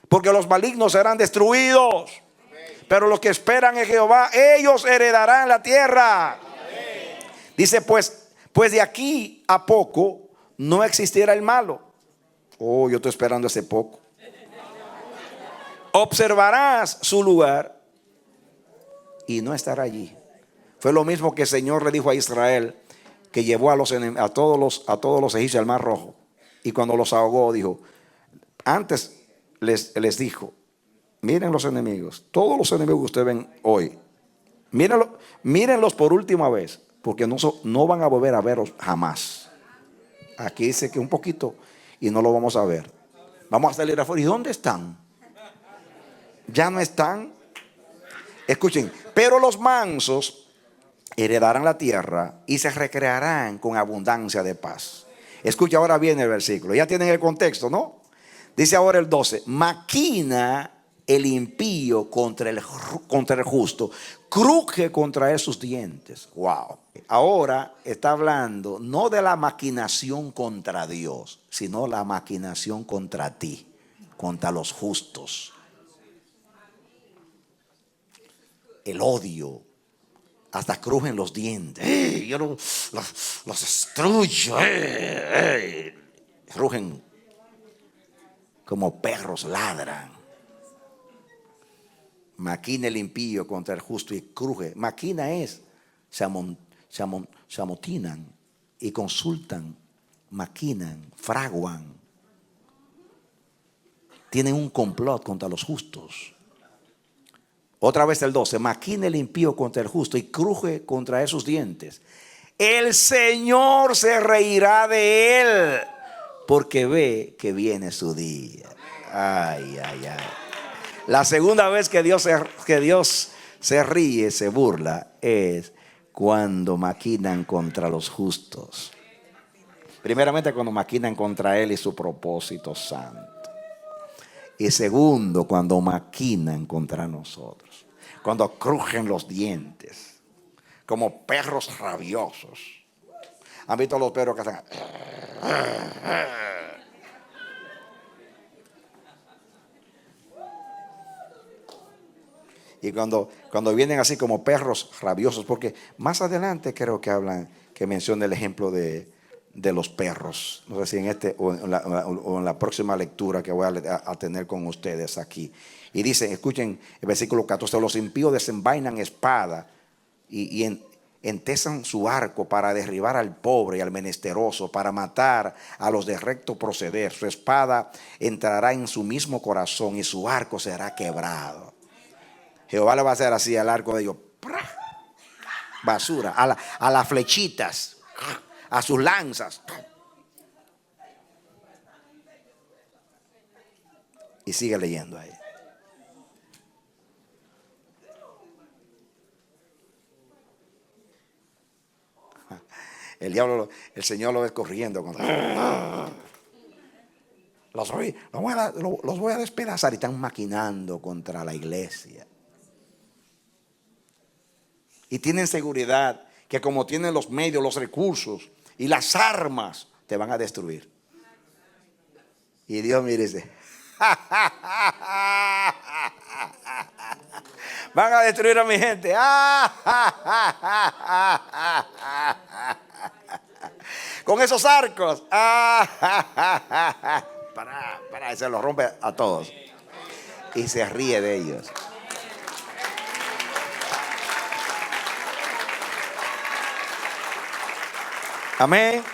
Porque los malignos serán destruidos. Pero los que esperan en Jehová, ellos heredarán la tierra. Dice pues de aquí a poco no existirá el malo. Oh, yo estoy esperando ese poco. Observarás su lugar y no estará allí. Fue lo mismo que el Señor le dijo a Israel, que llevó a todos los egipcios al Mar Rojo. Y cuando los ahogó, dijo, antes les dijo, miren los enemigos, todos los enemigos que ustedes ven hoy, mírenlos por última vez, porque no van a volver a veros jamás. Aquí dice que un poquito y no lo vamos a ver. Vamos a salir afuera. ¿Y dónde están? Ya no están. Escuchen, pero los mansos heredarán la tierra y se recrearán con abundancia de paz. Escucha, ahora viene el versículo. Ya tienen el contexto, ¿no? Dice ahora el 12. Maquina el impío contra el justo, cruje contra él sus dientes. Wow. Ahora está hablando no de la maquinación contra Dios, sino la maquinación contra ti, contra los justos. El odio, hasta crujen los dientes. Yo los destruyo. Rugen como perros, ladran. Maquina el impío contra el justo y cruje. Maquina es, se amotinan y consultan, maquinan, fraguan. Tienen un complot contra los justos. Otra vez el 12. Maquina el impío contra el justo y cruje contra esos dientes. El Señor se reirá de él, porque ve que viene su día. Ay, ay, ay. La segunda vez que Dios se ríe, se burla, es cuando maquinan contra los justos. Primeramente, cuando maquinan contra Él y su propósito santo. Y segundo, cuando maquinan contra nosotros. Cuando crujen los dientes, como perros rabiosos. ¿Han visto los perros que hacen? Y cuando vienen así como perros rabiosos, porque más adelante creo que menciona el ejemplo de los perros. No sé si en o en la próxima lectura que voy a tener con ustedes aquí. Y dice, escuchen el versículo 14, los impíos desenvainan espada y entesan su arco para derribar al pobre y al menesteroso, para matar a los de recto proceder. Su espada entrará en su mismo corazón y su arco será quebrado. Jehová le va a hacer así al arco de ellos. Basura, a las flechitas, a sus lanzas. Y sigue leyendo ahí. El diablo, el Señor lo ve corriendo. Los voy a despedazar y están maquinando contra la iglesia. Y tienen seguridad que como tienen los medios, los recursos y las armas, te van a destruir. Y Dios mire dice, van a destruir a mi gente. Con esos arcos. Para, se los rompe a todos. Y se ríe de ellos. Amén.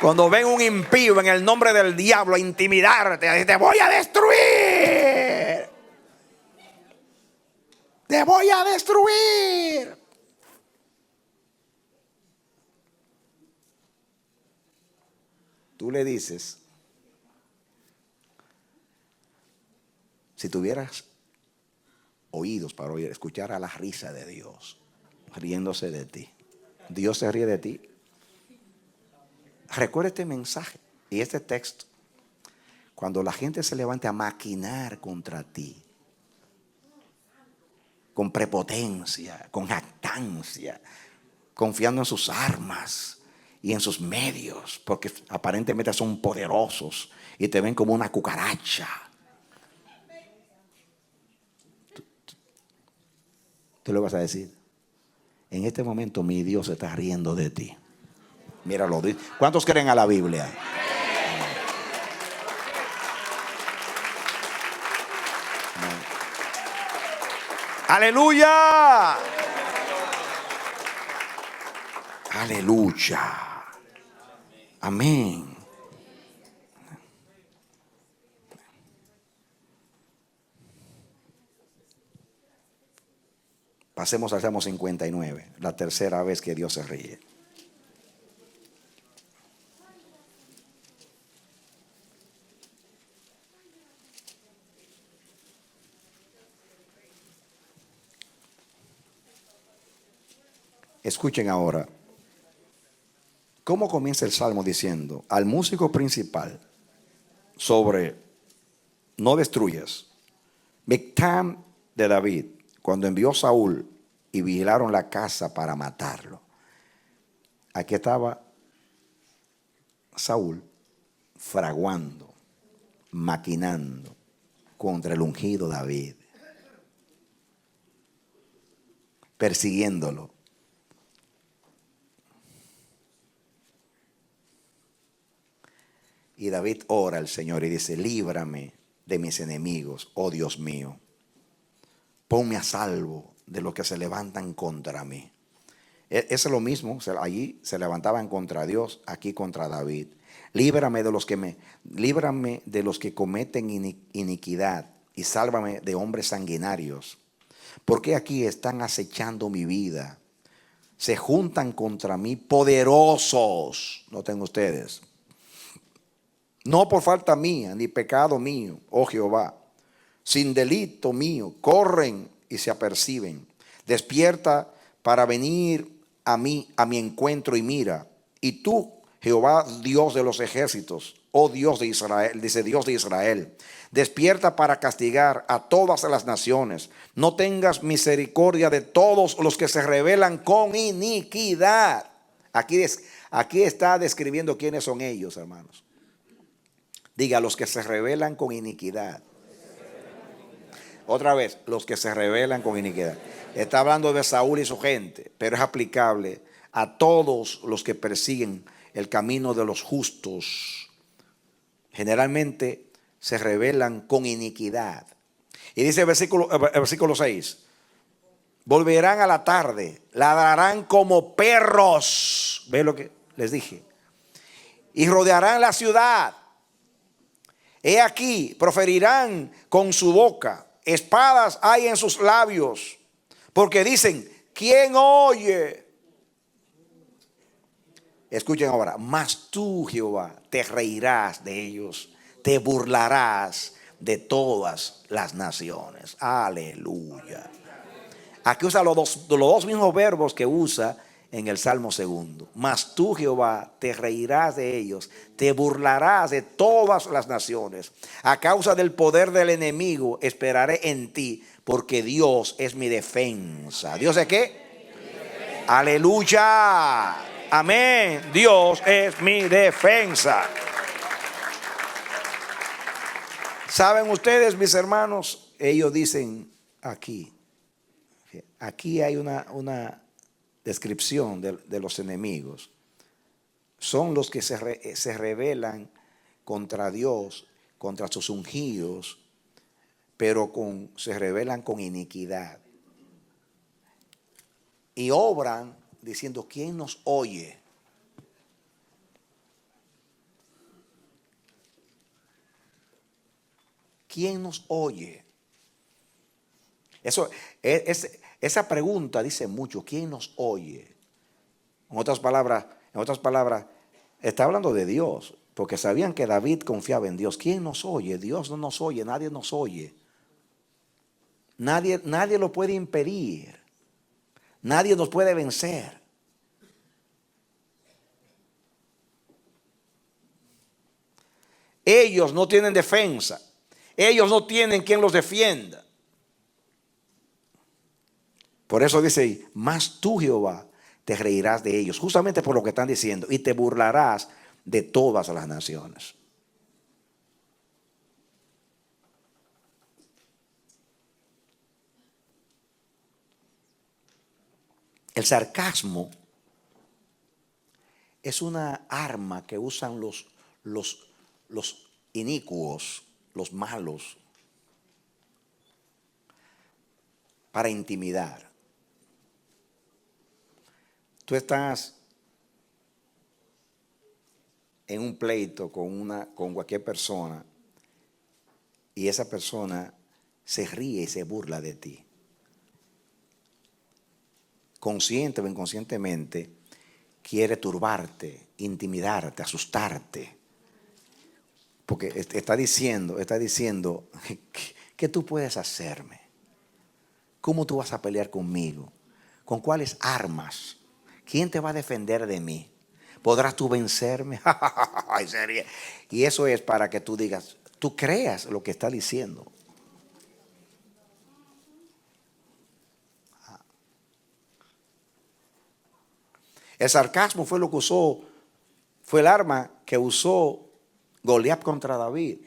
Cuando ven un impío en el nombre del diablo a intimidarte, te voy a destruir. Te voy a destruir. Tú le dices, si tuvieras oídos para oír, escuchar a la risa de Dios, riéndose de ti. Dios se ríe de ti. Recuerda este mensaje y este texto Cuando la gente se levante a maquinar contra ti, con prepotencia, con jactancia, confiando en sus armas y en sus medios, porque aparentemente son poderosos y te ven como una cucaracha. Tú le vas a decir: en este momento mi Dios se está riendo de ti. Míralo. ¿Cuántos creen a la Biblia? Aleluya. Aleluya. Amén. Pasemos al Salmo 59, la tercera vez que Dios se ríe. Escuchen ahora cómo comienza el Salmo diciendo al músico principal sobre no destruyas. Mictam de David, cuando envió Saúl y vigilaron la casa para matarlo. Aquí estaba Saúl fraguando, maquinando contra el ungido David, persiguiéndolo. Y David ora al Señor y dice: líbrame de mis enemigos, oh Dios mío. Ponme a salvo de los que se levantan contra mí. Es lo mismo, allí se levantaban contra Dios, aquí contra David. Líbrame de los que cometen iniquidad y sálvame de hombres sanguinarios. Porque aquí están acechando mi vida. Se juntan contra mí poderosos. Noten ustedes. No por falta mía, ni pecado mío, oh Jehová. Sin delito mío, corren y se aperciben. Despierta para venir a mi encuentro y mira. Y tú, Jehová, Dios de los ejércitos, oh Dios de Israel, dice Dios de Israel, despierta para castigar a todas las naciones. No tengas misericordia de todos los que se rebelan con iniquidad. Aquí está describiendo quiénes son ellos, hermanos. Diga: los que se rebelan con iniquidad. Otra vez, los que se rebelan con iniquidad. Está hablando de Saúl y su gente, pero es aplicable a todos los que persiguen el camino de los justos. Generalmente se rebelan con iniquidad. Y dice el versículo 6: volverán a la tarde, ladrarán como perros. ¿Ve lo que les dije? Y rodearán la ciudad. He aquí, proferirán con su boca, espadas hay en sus labios, porque dicen: ¿quién oye? Escuchen ahora: mas tú, Jehová, te reirás de ellos, te burlarás de todas las naciones. Aleluya. Aquí usa los dos mismos verbos que usa en el Salmo 2. Mas tú, Jehová, te reirás de ellos, te burlarás de todas las naciones. A causa del poder del enemigo esperaré en ti, porque Dios es mi defensa. ¿Dios es qué? Aleluya. Amén. Dios es mi defensa. ¿Saben ustedes, mis hermanos? Ellos dicen aquí hay una descripción de los enemigos. Son los que se rebelan contra Dios, contra sus ungidos, pero se rebelan con iniquidad. Y obran diciendo: ¿quién nos oye? ¿Quién nos oye? Esa pregunta dice mucho. ¿Quién nos oye? En otras palabras, está hablando de Dios, porque sabían que David confiaba en Dios. ¿Quién nos oye? Dios no nos oye, nadie nos oye. Nadie lo puede impedir. Nadie nos puede vencer. Ellos no tienen defensa. Ellos no tienen quien los defienda. Por eso dice ahí, mas tú, Jehová, te reirás de ellos, justamente por lo que están diciendo, y te burlarás de todas las naciones. El sarcasmo es una arma que usan los inicuos, los malos, para intimidar. Tú estás en un pleito con cualquier persona y esa persona se ríe y se burla de ti. Consciente o inconscientemente quiere turbarte, intimidarte, asustarte. Porque está diciendo, ¿qué tú puedes hacerme? ¿Cómo tú vas a pelear conmigo? ¿Con cuáles armas? ¿Quién te va a defender de mí? ¿Podrás tú vencerme? Y eso es para que tú digas, tú creas lo que está diciendo. El sarcasmo fue lo que usó, fue el arma que usó Goliat contra David.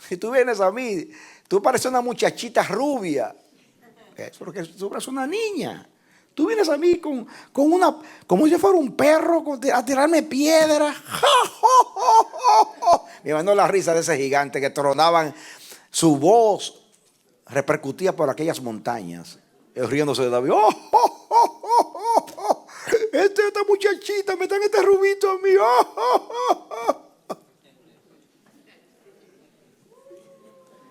Si tú vienes a mí, tú pareces una muchachita rubia, porque tú eres una niña. Tú vienes a mí como si fuera un perro a tirarme piedras. Me mandó la risa de ese gigante que tronaban, su voz repercutía por aquellas montañas, riéndose de David. Esta muchachita me dan este rubito a mí.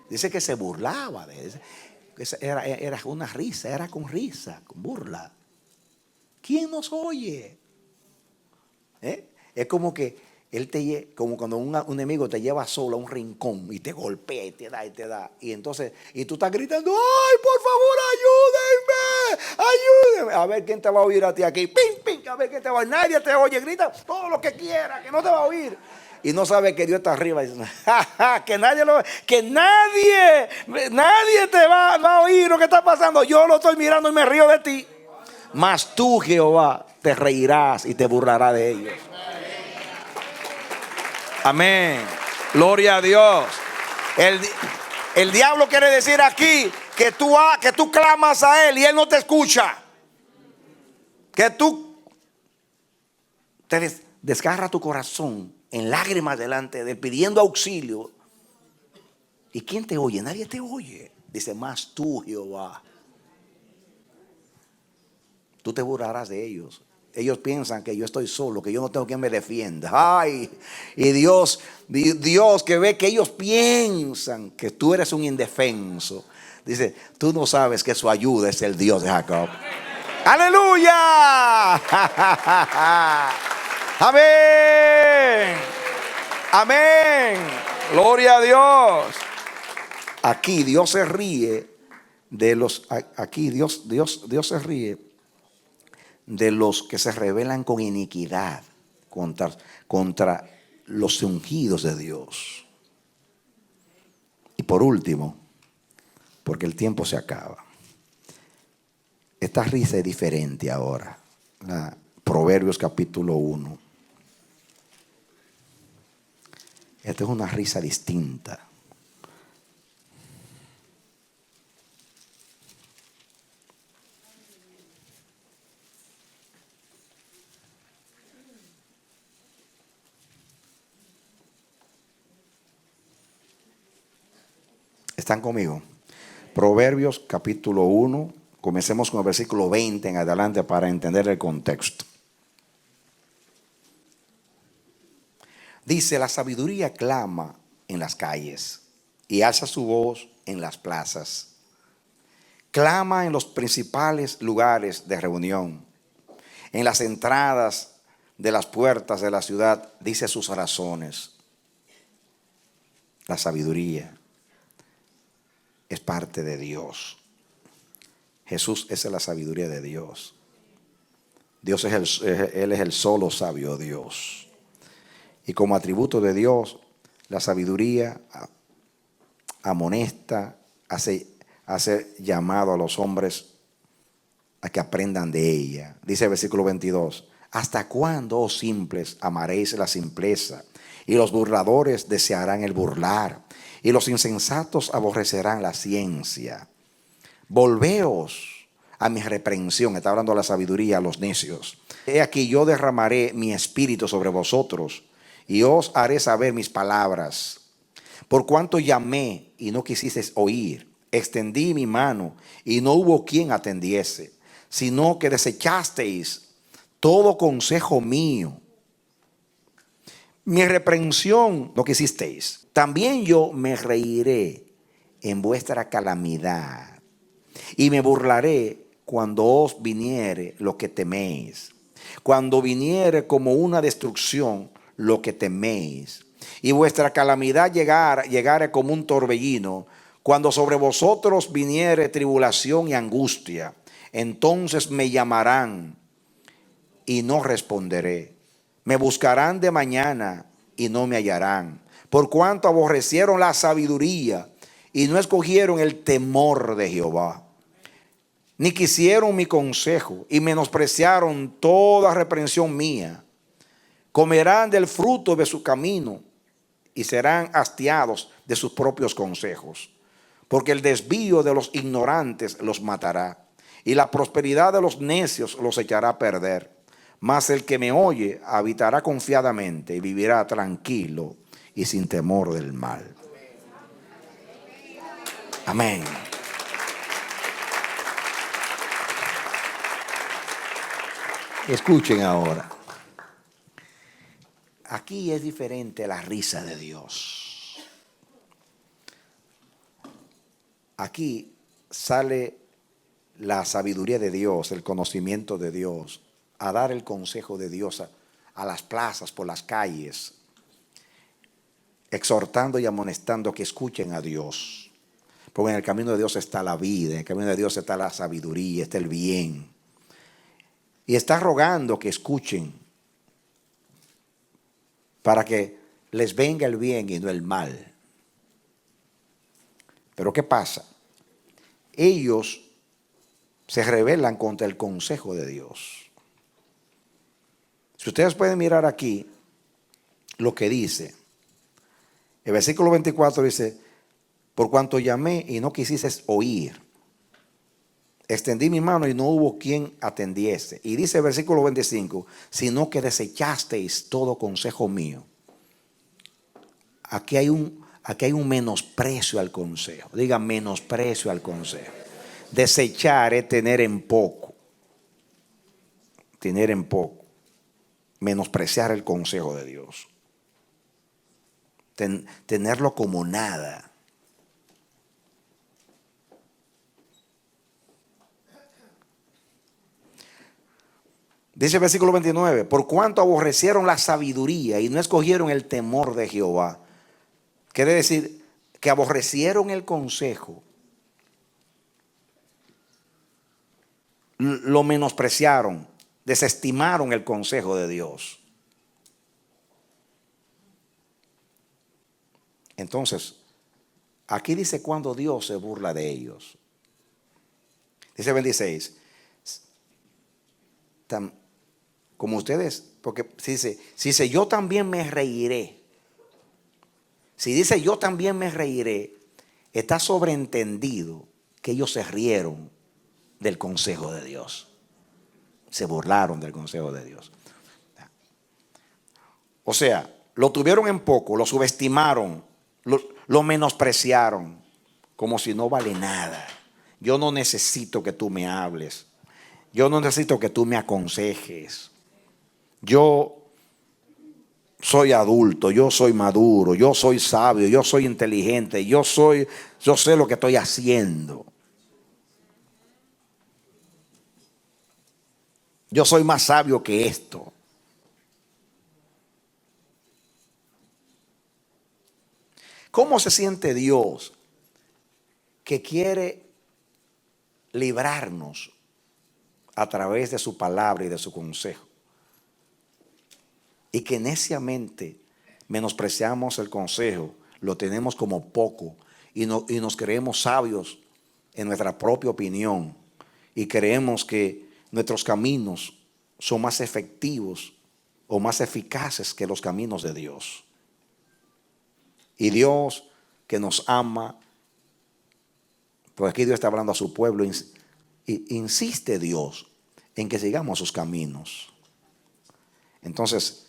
Dice que se burlaba de eso. Era una risa, era con risa, con burla. ¿Quién nos oye? Es como que como cuando un enemigo te lleva solo a un rincón y te golpea y te da y te da. Y entonces, y tú estás gritando, ¡ay, por favor, ayúdenme! ¡Ayúdenme! A ver quién te va a oír a ti aquí. ¡Ping, ping! A ver quién te va a oír. Nadie te oye. Grita todo lo que quiera, que no te va a oír. Y no sabe que Dios está arriba. Y dice, que nadie te va a oír lo que está pasando. Yo lo estoy mirando y me río de ti. Mas tú, Jehová, te reirás y te burlarás de ellos. Amén. Gloria a Dios. El diablo quiere decir aquí que tú clamas a él y él no te escucha. Que tú te desgarra tu corazón en lágrimas delante de él, pidiendo auxilio. ¿Y quién te oye? Nadie te oye. Dice, más tú, Jehová. Tú te burlarás de ellos. Ellos piensan que yo estoy solo, que yo no tengo quien me defienda. Ay, y Dios que ve que ellos piensan que tú eres un indefenso. Dice, tú no sabes que su ayuda es el Dios de Jacob. ¡Aleluya! Amén. Amén. Gloria a Dios. Aquí Dios se ríe de los. Aquí Dios se ríe de los que se rebelan con iniquidad contra los ungidos de Dios. Y por último, porque el tiempo se acaba, esta risa es diferente ahora. Proverbios capítulo 1. Esta es una risa distinta. ¿Están conmigo? Proverbios capítulo 1. Comencemos con el versículo 20 en adelante para entender el contexto. Dice, la sabiduría clama en las calles y alza su voz en las plazas. Clama en los principales lugares de reunión. En las entradas de las puertas de la ciudad dice sus razones. La sabiduría es parte de Dios. Jesús es la sabiduría de Dios. Él es el solo sabio Dios. Y como atributo de Dios, La sabiduría amonesta, hace llamado a los hombres a que aprendan de ella. Dice el versículo 22, ¿hasta cuándo, oh simples, amaréis la simpleza? Y los burladores desearán el burlar, y los insensatos aborrecerán la ciencia. Volveos a mi reprensión. Está hablando de la sabiduría a los necios. He aquí yo derramaré mi espíritu sobre vosotros, y os haré saber mis palabras. Por cuanto llamé y no quisisteis oír, extendí mi mano y no hubo quien atendiese, sino que desechasteis todo consejo mío. Mi reprensión no quisisteis. También yo me reiré en vuestra calamidad y me burlaré cuando os viniere lo que teméis. Cuando viniere como una destrucción lo que teméis, y vuestra calamidad llegare como un torbellino, cuando sobre vosotros viniere tribulación y angustia, entonces me llamarán y no responderé. Me buscarán de mañana y no me hallarán, por cuanto aborrecieron la sabiduría y no escogieron el temor de Jehová, ni quisieron mi consejo y menospreciaron toda reprensión mía. Comerán del fruto de su camino y serán hastiados de sus propios consejos, porque el desvío de los ignorantes los matará y la prosperidad de los necios los echará a perder. Mas el que me oye habitará confiadamente y vivirá tranquilo y sin temor del mal. Amén. Escuchen ahora. Aquí es diferente la risa de Dios. Aquí sale la sabiduría de Dios, el conocimiento de Dios, a dar el consejo de Dios a las plazas, por las calles, exhortando y amonestando que escuchen a Dios. Porque en el camino de Dios está la vida, en el camino de Dios está la sabiduría, está el bien. Y está rogando que escuchen para que les venga el bien y no el mal. Pero ¿qué pasa? Ellos se rebelan contra el consejo de Dios. Si ustedes pueden mirar aquí lo que dice, el versículo 24 dice, por cuanto llamé y no quisisteis oír, extendí mi mano y no hubo quien atendiese. Y dice el versículo 25, sino que desechasteis todo consejo mío. Aquí hay un menosprecio al consejo. Diga, menosprecio al consejo. Desechar es tener en poco. Tener en poco. Menospreciar el consejo de Dios. Tenerlo como nada. Dice el versículo 29, por cuanto aborrecieron la sabiduría y no escogieron el temor de Jehová. Quiere decir que aborrecieron el consejo, lo menospreciaron, desestimaron el consejo de Dios. Entonces, aquí dice cuando Dios se burla de ellos. Dice 26. Como ustedes, porque si dice yo también me reiré. Si dice yo también me reiré, está sobreentendido que ellos se rieron del consejo de Dios. Se burlaron del consejo de Dios. O sea, lo tuvieron en poco, lo subestimaron, lo menospreciaron, como si no vale nada. Yo no necesito que tú me hables. Yo no necesito que tú me aconsejes. Yo soy adulto, yo soy maduro, yo soy sabio, yo soy inteligente, yo sé lo que estoy haciendo. Yo soy más sabio que esto. ¿Cómo se siente Dios que quiere librarnos a través de su palabra y de su consejo? Y que neciamente menospreciamos el consejo, lo tenemos como poco y nos creemos sabios en nuestra propia opinión y creemos que nuestros caminos son más efectivos o más eficaces que los caminos de Dios. Y Dios, que nos ama, porque aquí Dios está hablando a su pueblo, insiste Dios en que sigamos sus caminos. Entonces,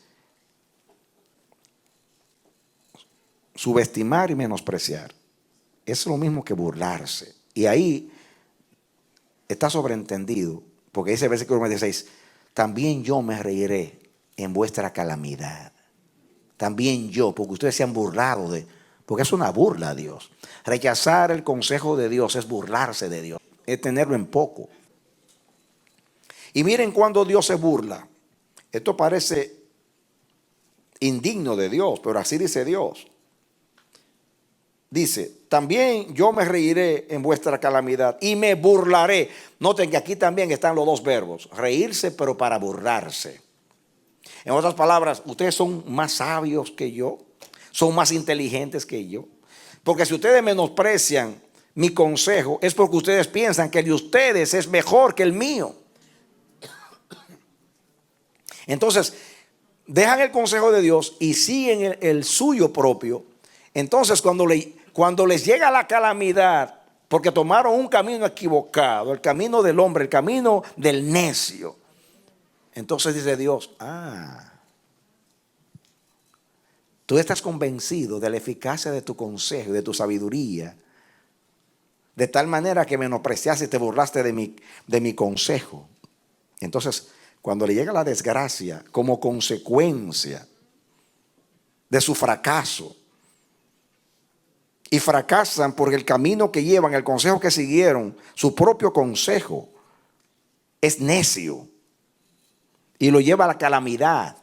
subestimar y menospreciar es lo mismo que burlarse. Y ahí está sobreentendido, porque dice el versículo 26, también yo me reiré en vuestra calamidad. También yo, porque ustedes se han burlado porque es una burla a Dios. Rechazar el consejo de Dios es burlarse de Dios, es tenerlo en poco. Y miren cuando Dios se burla. Esto parece indigno de Dios, pero así dice Dios. Dice, también yo me reiré en vuestra calamidad y me burlaré. Noten que aquí también están los dos verbos, reírse pero para burlarse. En otras palabras, ustedes son más sabios que yo, son más inteligentes que yo. Porque si ustedes menosprecian mi consejo, es porque ustedes piensan que el de ustedes es mejor que el mío. Entonces, dejan el consejo de Dios y siguen el suyo propio. Entonces, cuando les llega la calamidad, porque tomaron un camino equivocado, el camino del hombre, el camino del necio, entonces dice Dios, tú estás convencido de la eficacia de tu consejo, de tu sabiduría, de tal manera que menospreciaste y te burlaste de mi consejo. Entonces, cuando le llega la desgracia como consecuencia de su fracaso, y fracasan porque el camino que llevan, el consejo que siguieron, su propio consejo, es necio y lo lleva a la calamidad.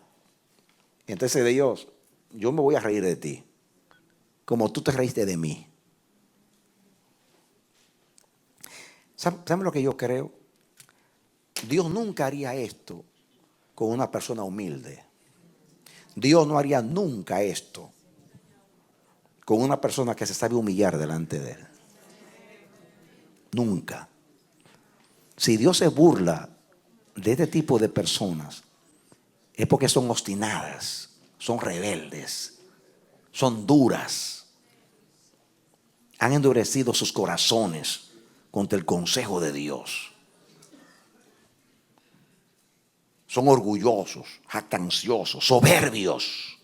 Entonces Dios, yo me voy a reír de ti, como tú te reíste de mí. ¿Saben lo que yo creo? Dios nunca haría esto con una persona humilde. Dios no haría nunca esto con una persona que se sabe humillar delante de Él. Nunca. Si Dios se burla de este tipo de personas, es porque son obstinadas, son rebeldes, son duras. Han endurecido sus corazones contra el consejo de Dios. Son orgullosos, jactanciosos, soberbios.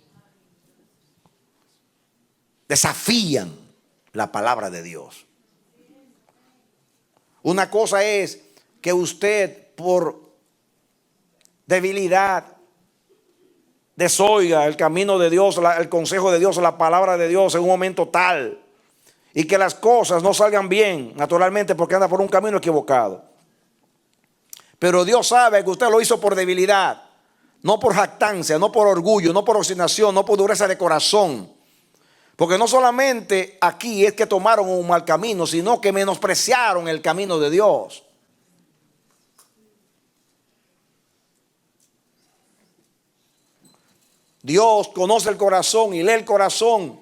Desafían la palabra de Dios. Una cosa es que usted por debilidad desoiga el camino de Dios, el consejo de Dios, la palabra de Dios en un momento tal, y que las cosas no salgan bien, naturalmente porque anda por un camino equivocado. Pero Dios sabe que usted lo hizo por debilidad, no por jactancia, no por orgullo, no por obstinación, no por dureza de corazón. Porque no solamente aquí es que tomaron un mal camino, sino que menospreciaron el camino de Dios. Dios conoce el corazón y lee el corazón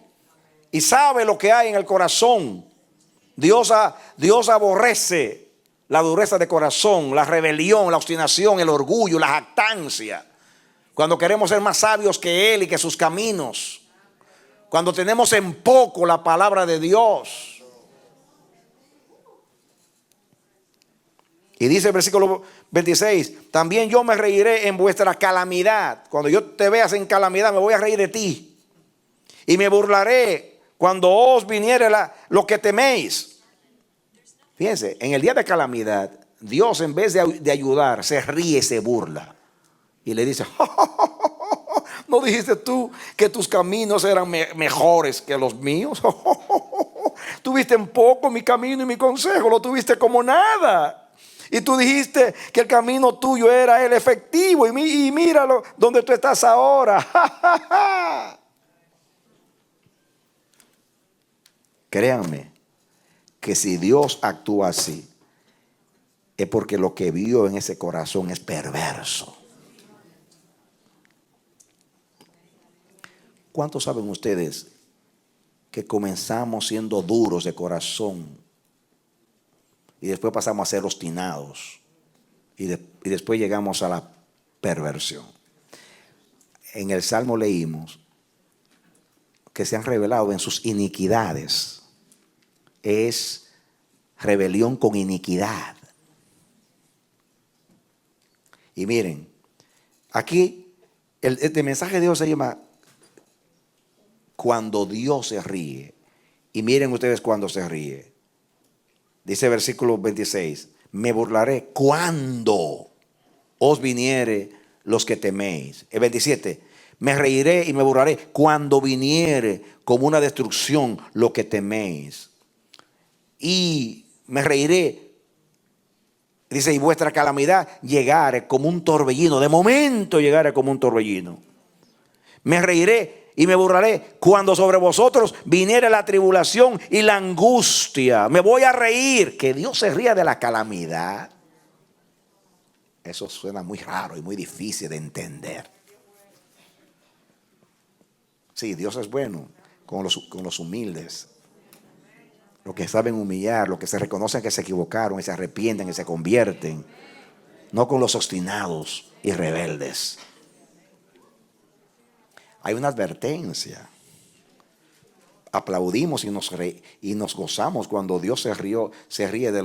y sabe lo que hay en el corazón. Dios aborrece la dureza de corazón, la rebelión, la obstinación, el orgullo, la jactancia. Cuando queremos ser más sabios que Él y que sus caminos. Cuando tenemos en poco la palabra de Dios. Y dice el versículo 26, también yo me reiré en vuestra calamidad. Cuando yo te veas en calamidad, me voy a reír de ti. Y me burlaré cuando os viniere lo que teméis. Fíjense, en el día de calamidad, Dios en vez de ayudar, se ríe, se burla. Y le dice, ¿no dijiste tú que tus caminos eran mejores que los míos? Tuviste en poco mi camino y mi consejo, lo tuviste como nada. Y tú dijiste que el camino tuyo era el efectivo. Y míralo donde tú estás ahora. Créanme que si Dios actúa así, es porque lo que vio en ese corazón es perverso. ¿Cuántos saben ustedes que comenzamos siendo duros de corazón y después pasamos a ser obstinados y después llegamos a la perversión? En el Salmo leímos que se han revelado en sus iniquidades. Es rebelión con iniquidad. Y miren, aquí este mensaje de Dios se llama cuando Dios se ríe. Y miren ustedes cuando se ríe. Dice versículo 26, me burlaré cuando os viniere los que teméis. El 27, me reiré y me burlaré cuando viniere como una destrucción lo que teméis. Y me reiré, dice, y vuestra calamidad llegare como un torbellino. De momento llegare como un torbellino. Me reiré y me burlaré cuando sobre vosotros viniere la tribulación y la angustia. Me voy a reír. Que Dios se ría de la calamidad. Eso suena muy raro y muy difícil de entender. Sí, Dios es bueno con los humildes. Los que saben humillar, los que se reconocen que se equivocaron y se arrepienten y se convierten. No con los obstinados y rebeldes. Hay una advertencia. Aplaudimos y nos gozamos cuando Dios se ríe de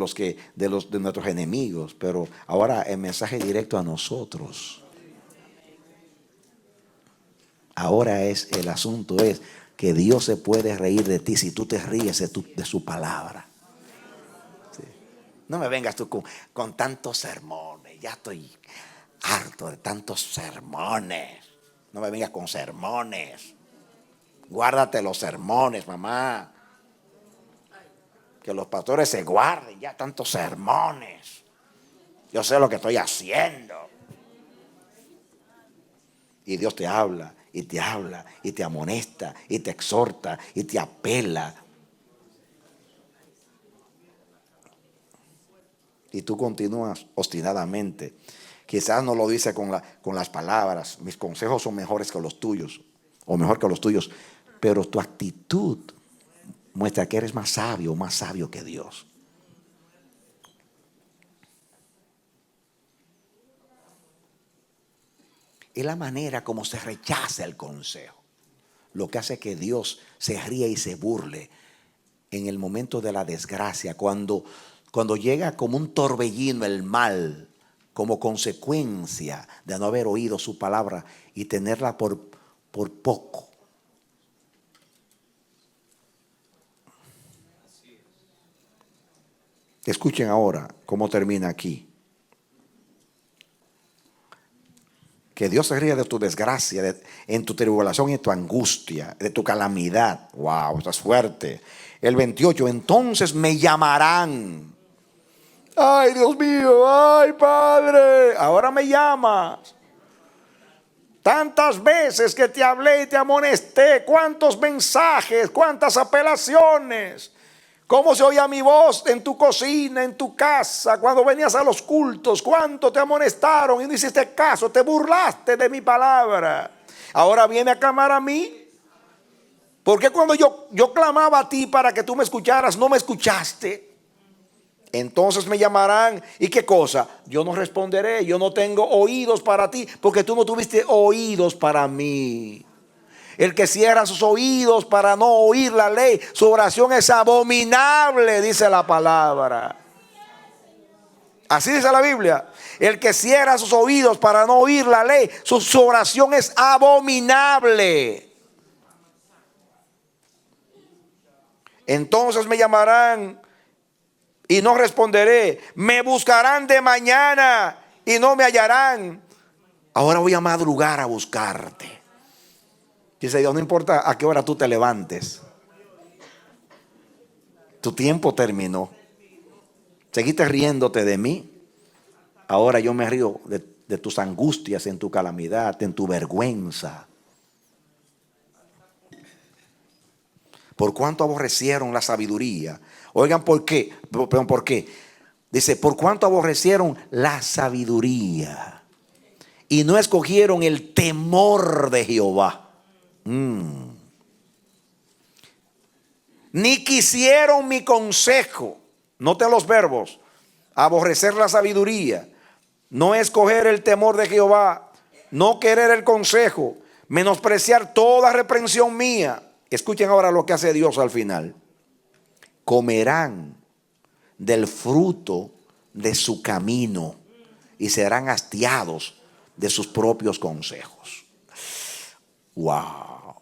nuestros enemigos. Pero ahora el mensaje directo a nosotros. Ahora el asunto es que Dios se puede reír de ti si tú te ríes de su palabra. Sí. No me vengas tú con tantos sermones. Ya estoy harto de tantos sermones. No me vengas con sermones. Guárdate los sermones, mamá. Que los pastores se guarden ya tantos sermones. Yo sé lo que estoy haciendo. Y Dios te habla, y te habla, y te amonesta, y te exhorta, y te apela. Y tú continúas obstinadamente. Quizás no lo dice con las palabras. Mis consejos son mejores que los tuyos. O mejor que los tuyos. Pero tu actitud muestra que eres más sabio que Dios. Es la manera como se rechaza el consejo. Lo que hace que Dios se ríe y se burle en el momento de la desgracia. Cuando llega como un torbellino el mal, como consecuencia de no haber oído su palabra y tenerla por poco. Escuchen ahora cómo termina aquí. Que Dios se ríe de tu desgracia, en tu tribulación y en tu angustia, de tu calamidad. Wow, esto es fuerte. El 28, entonces me llamarán. Ay, Dios mío, ay, Padre, ahora me llamas. Tantas veces que te hablé y te amonesté, cuántos mensajes, cuántas apelaciones. Cómo se oía mi voz en tu cocina, en tu casa, cuando venías a los cultos. Cuánto te amonestaron y no hiciste caso, te burlaste de mi palabra. Ahora viene a clamar a mí. Porque cuando yo clamaba a ti para que tú me escucharas, no me escuchaste. Entonces me llamarán. ¿Y qué cosa? Yo no responderé. Yo no tengo oídos para ti, porque tú no tuviste oídos para mí. El que cierra sus oídos para no oír la ley, su oración es abominable, dice la palabra. Así dice la Biblia. El que cierra sus oídos para no oír la ley, su oración es abominable. Entonces me llamarán y no responderé. Me buscarán de mañana y no me hallarán. Ahora voy a madrugar a buscarte. Dice Dios, no importa a qué hora tú te levantes. Tu tiempo terminó. Seguiste riéndote de mí. Ahora yo me río de tus angustias, en tu calamidad, en tu vergüenza. Por cuánto aborrecieron la sabiduría. Oigan, ¿por qué? ¿Por qué? Dice, por cuánto aborrecieron la sabiduría y no escogieron el temor de Jehová. Ni quisieron mi consejo. Noten los verbos. Aborrecer la sabiduría, no escoger el temor de Jehová, no querer el consejo, menospreciar toda reprensión mía. Escuchen ahora lo que hace Dios al final. Comerán del fruto de su camino y serán hastiados de sus propios consejos. Wow.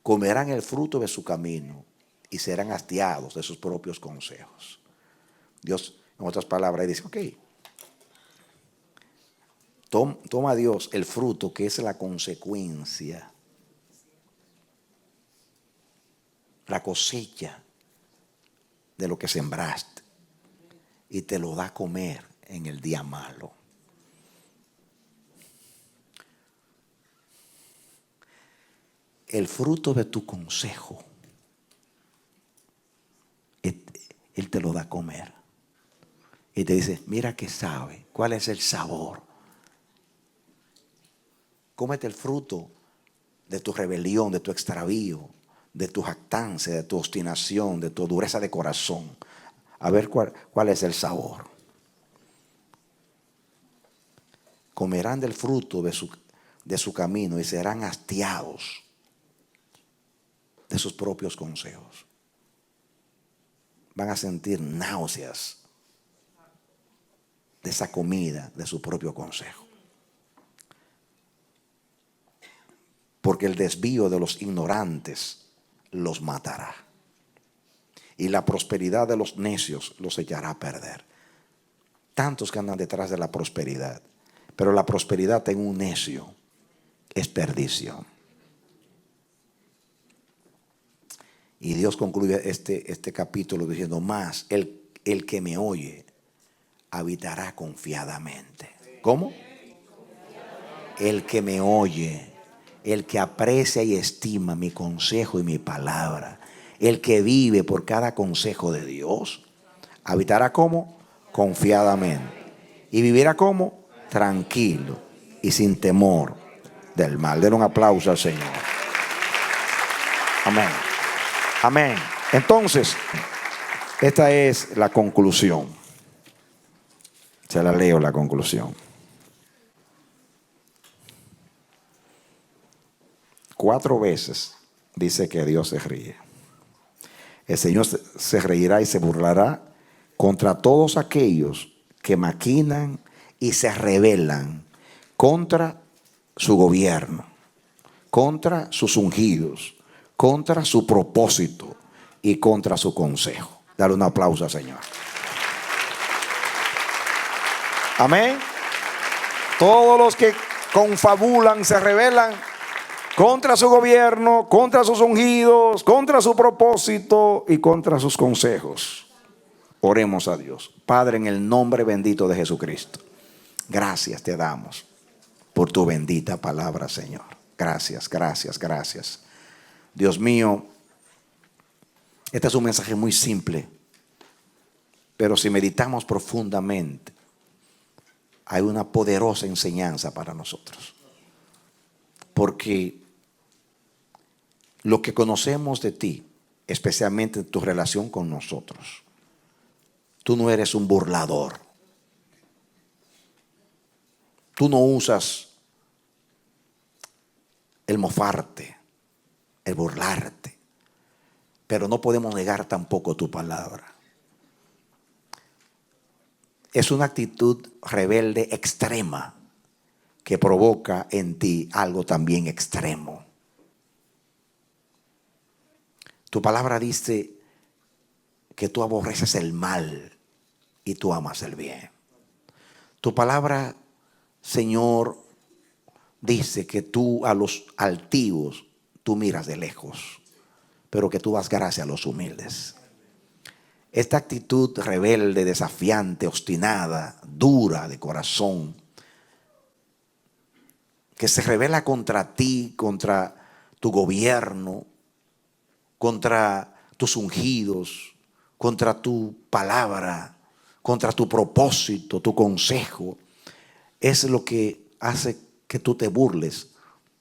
Comerán el fruto de su camino y serán hastiados de sus propios consejos. Dios, en otras palabras, dice, ok, toma Dios el fruto que es la consecuencia, la cosecha de lo que sembraste, y te lo da a comer en el día malo. El fruto de tu consejo, Él te lo da a comer. Y te dice, mira qué sabe, cuál es el sabor. Cómete el fruto de tu rebelión, de tu extravío, de tu jactancia, de tu obstinación, de tu dureza de corazón. A ver cuál es el sabor. Comerán del fruto de su camino y serán hastiados de sus propios consejos. Van a sentir náuseas de esa comida, de su propio consejo. Porque el desvío de los ignorantes los matará, y la prosperidad de los necios los echará a perder. Tantos que andan detrás de la prosperidad, pero la prosperidad en un necio es perdición. Y Dios concluye este capítulo diciendo, más el que me oye habitará confiadamente. ¿Cómo? El que me oye, el que aprecia y estima mi consejo y mi palabra, el que vive por cada consejo de Dios, habitará como confiadamente, y vivirá como tranquilo y sin temor del mal. Den un aplauso al Señor. Amén. Amén. Entonces, esta es la conclusión. Se la leo, la conclusión. 4 veces dice que Dios se ríe. El Señor se reirá y se burlará contra todos aquellos que maquinan y se rebelan contra su gobierno, contra sus ungidos, contra su propósito y contra su consejo. Dale un aplauso al Señor. Amén. Todos los que confabulan, se rebelan contra su gobierno, contra sus ungidos, contra su propósito y contra sus consejos. Oremos a Dios. Padre, en el nombre bendito de Jesucristo, gracias te damos por tu bendita palabra, Señor. Gracias, gracias, gracias. Dios mío, este es un mensaje muy simple, pero si meditamos profundamente, hay una poderosa enseñanza para nosotros. Porque lo que conocemos de ti, especialmente tu relación con nosotros, tú no eres un burlador. Tú no usas el mofarte, el burlarte, pero no podemos negar tampoco tu palabra. Es una actitud rebelde extrema que provoca en ti algo también extremo. Tu palabra dice que tú aborreces el mal y tú amas el bien. Tu palabra, Señor, dice que tú a los altivos tú miras de lejos, pero que tú das gracia a los humildes. Esta actitud rebelde, desafiante, obstinada, dura de corazón, que se revela contra ti, contra tu gobierno, contra tus ungidos, contra tu palabra, contra tu propósito, tu consejo, es lo que hace que tú te burles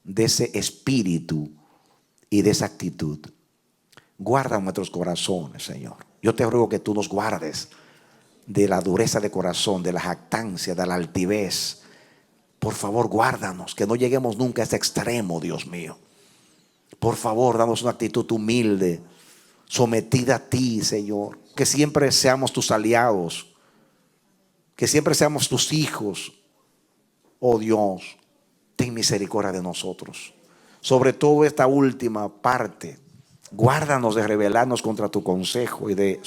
de ese espíritu y de esa actitud. Guarda nuestros corazones, Señor. Yo te ruego que tú nos guardes de la dureza de corazón, de la jactancia, de la altivez. Por favor, guárdanos, que no lleguemos nunca a ese extremo, Dios mío. Por favor, danos una actitud humilde, sometida a ti, Señor. Que siempre seamos tus aliados, que siempre seamos tus hijos. Oh Dios, ten misericordia de nosotros. Sobre todo esta última parte, guárdanos de rebelarnos contra tu consejo y de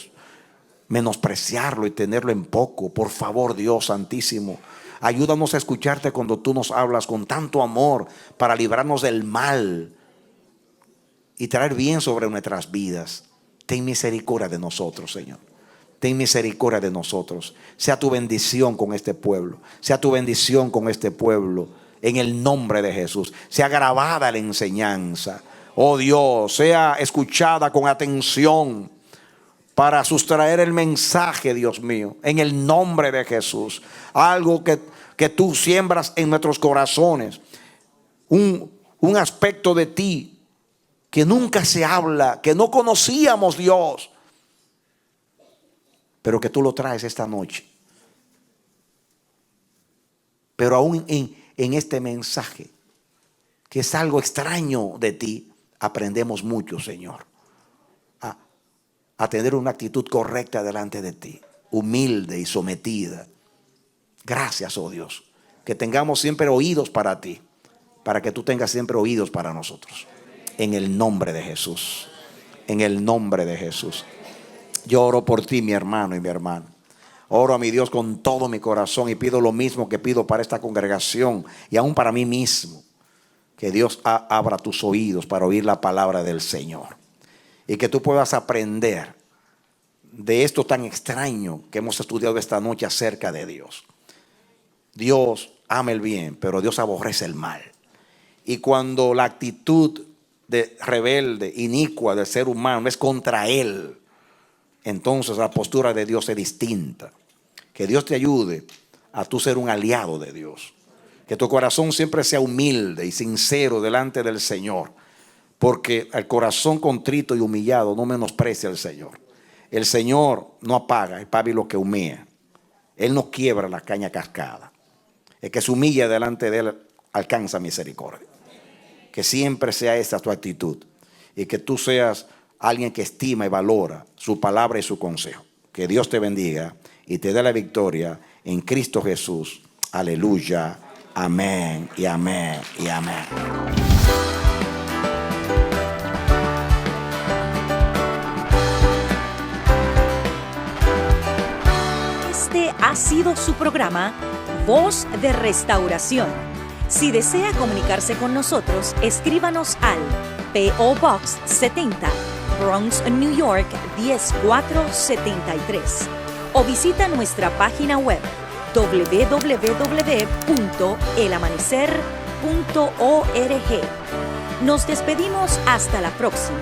menospreciarlo y tenerlo en poco. Por favor, Dios Santísimo, ayúdanos a escucharte cuando tú nos hablas con tanto amor para librarnos del mal y traer bien sobre nuestras vidas. Ten misericordia de nosotros, Señor. Ten misericordia de nosotros. Sea tu bendición con este pueblo. Sea tu bendición con este pueblo. En el nombre de Jesús. Sea grabada la enseñanza. Oh Dios, sea escuchada con atención para sustraer el mensaje, Dios mío. En el nombre de Jesús. Algo que tú siembras en nuestros corazones. Un aspecto de ti que nunca se habla, que no conocíamos, Dios, pero que tú lo traes esta noche. Pero aún en este mensaje, que es algo extraño de ti, aprendemos mucho, Señor, a tener una actitud correcta delante de ti, humilde y sometida. Gracias, oh Dios, que tengamos siempre oídos para ti, para que tú tengas siempre oídos para nosotros. En el nombre de Jesús. En el nombre de Jesús. Yo oro por ti, mi hermano y mi hermana. Oro a mi Dios con todo mi corazón y pido lo mismo que pido para esta congregación y aún para mí mismo. Que Dios abra tus oídos para oír la palabra del Señor. Y que tú puedas aprender de esto tan extraño que hemos estudiado esta noche acerca de Dios. Dios ama el bien, pero Dios aborrece el mal. Y cuando la actitud de rebelde, inicua del ser humano es contra Él, entonces la postura de Dios es distinta. Que Dios te ayude a tú ser un aliado de Dios. Que tu corazón siempre sea humilde y sincero delante del Señor. Porque el corazón contrito y humillado no menosprecia al Señor. El Señor no apaga el pábilo que humea. Él no quiebra la caña cascada. El que se humilla delante de Él alcanza misericordia. Que siempre sea esta tu actitud. Y que tú seas alguien que estima y valora su palabra y su consejo. Que Dios te bendiga y te dé la victoria en Cristo Jesús. Aleluya. Amén y amén y amén. Este ha sido su programa Voz de Restauración. Si desea comunicarse con nosotros, escríbanos al P.O. Box 70, Bronx, New York 10473 o visita nuestra página web www.elamanecer.org. Nos despedimos hasta la próxima.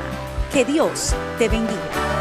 Que Dios te bendiga.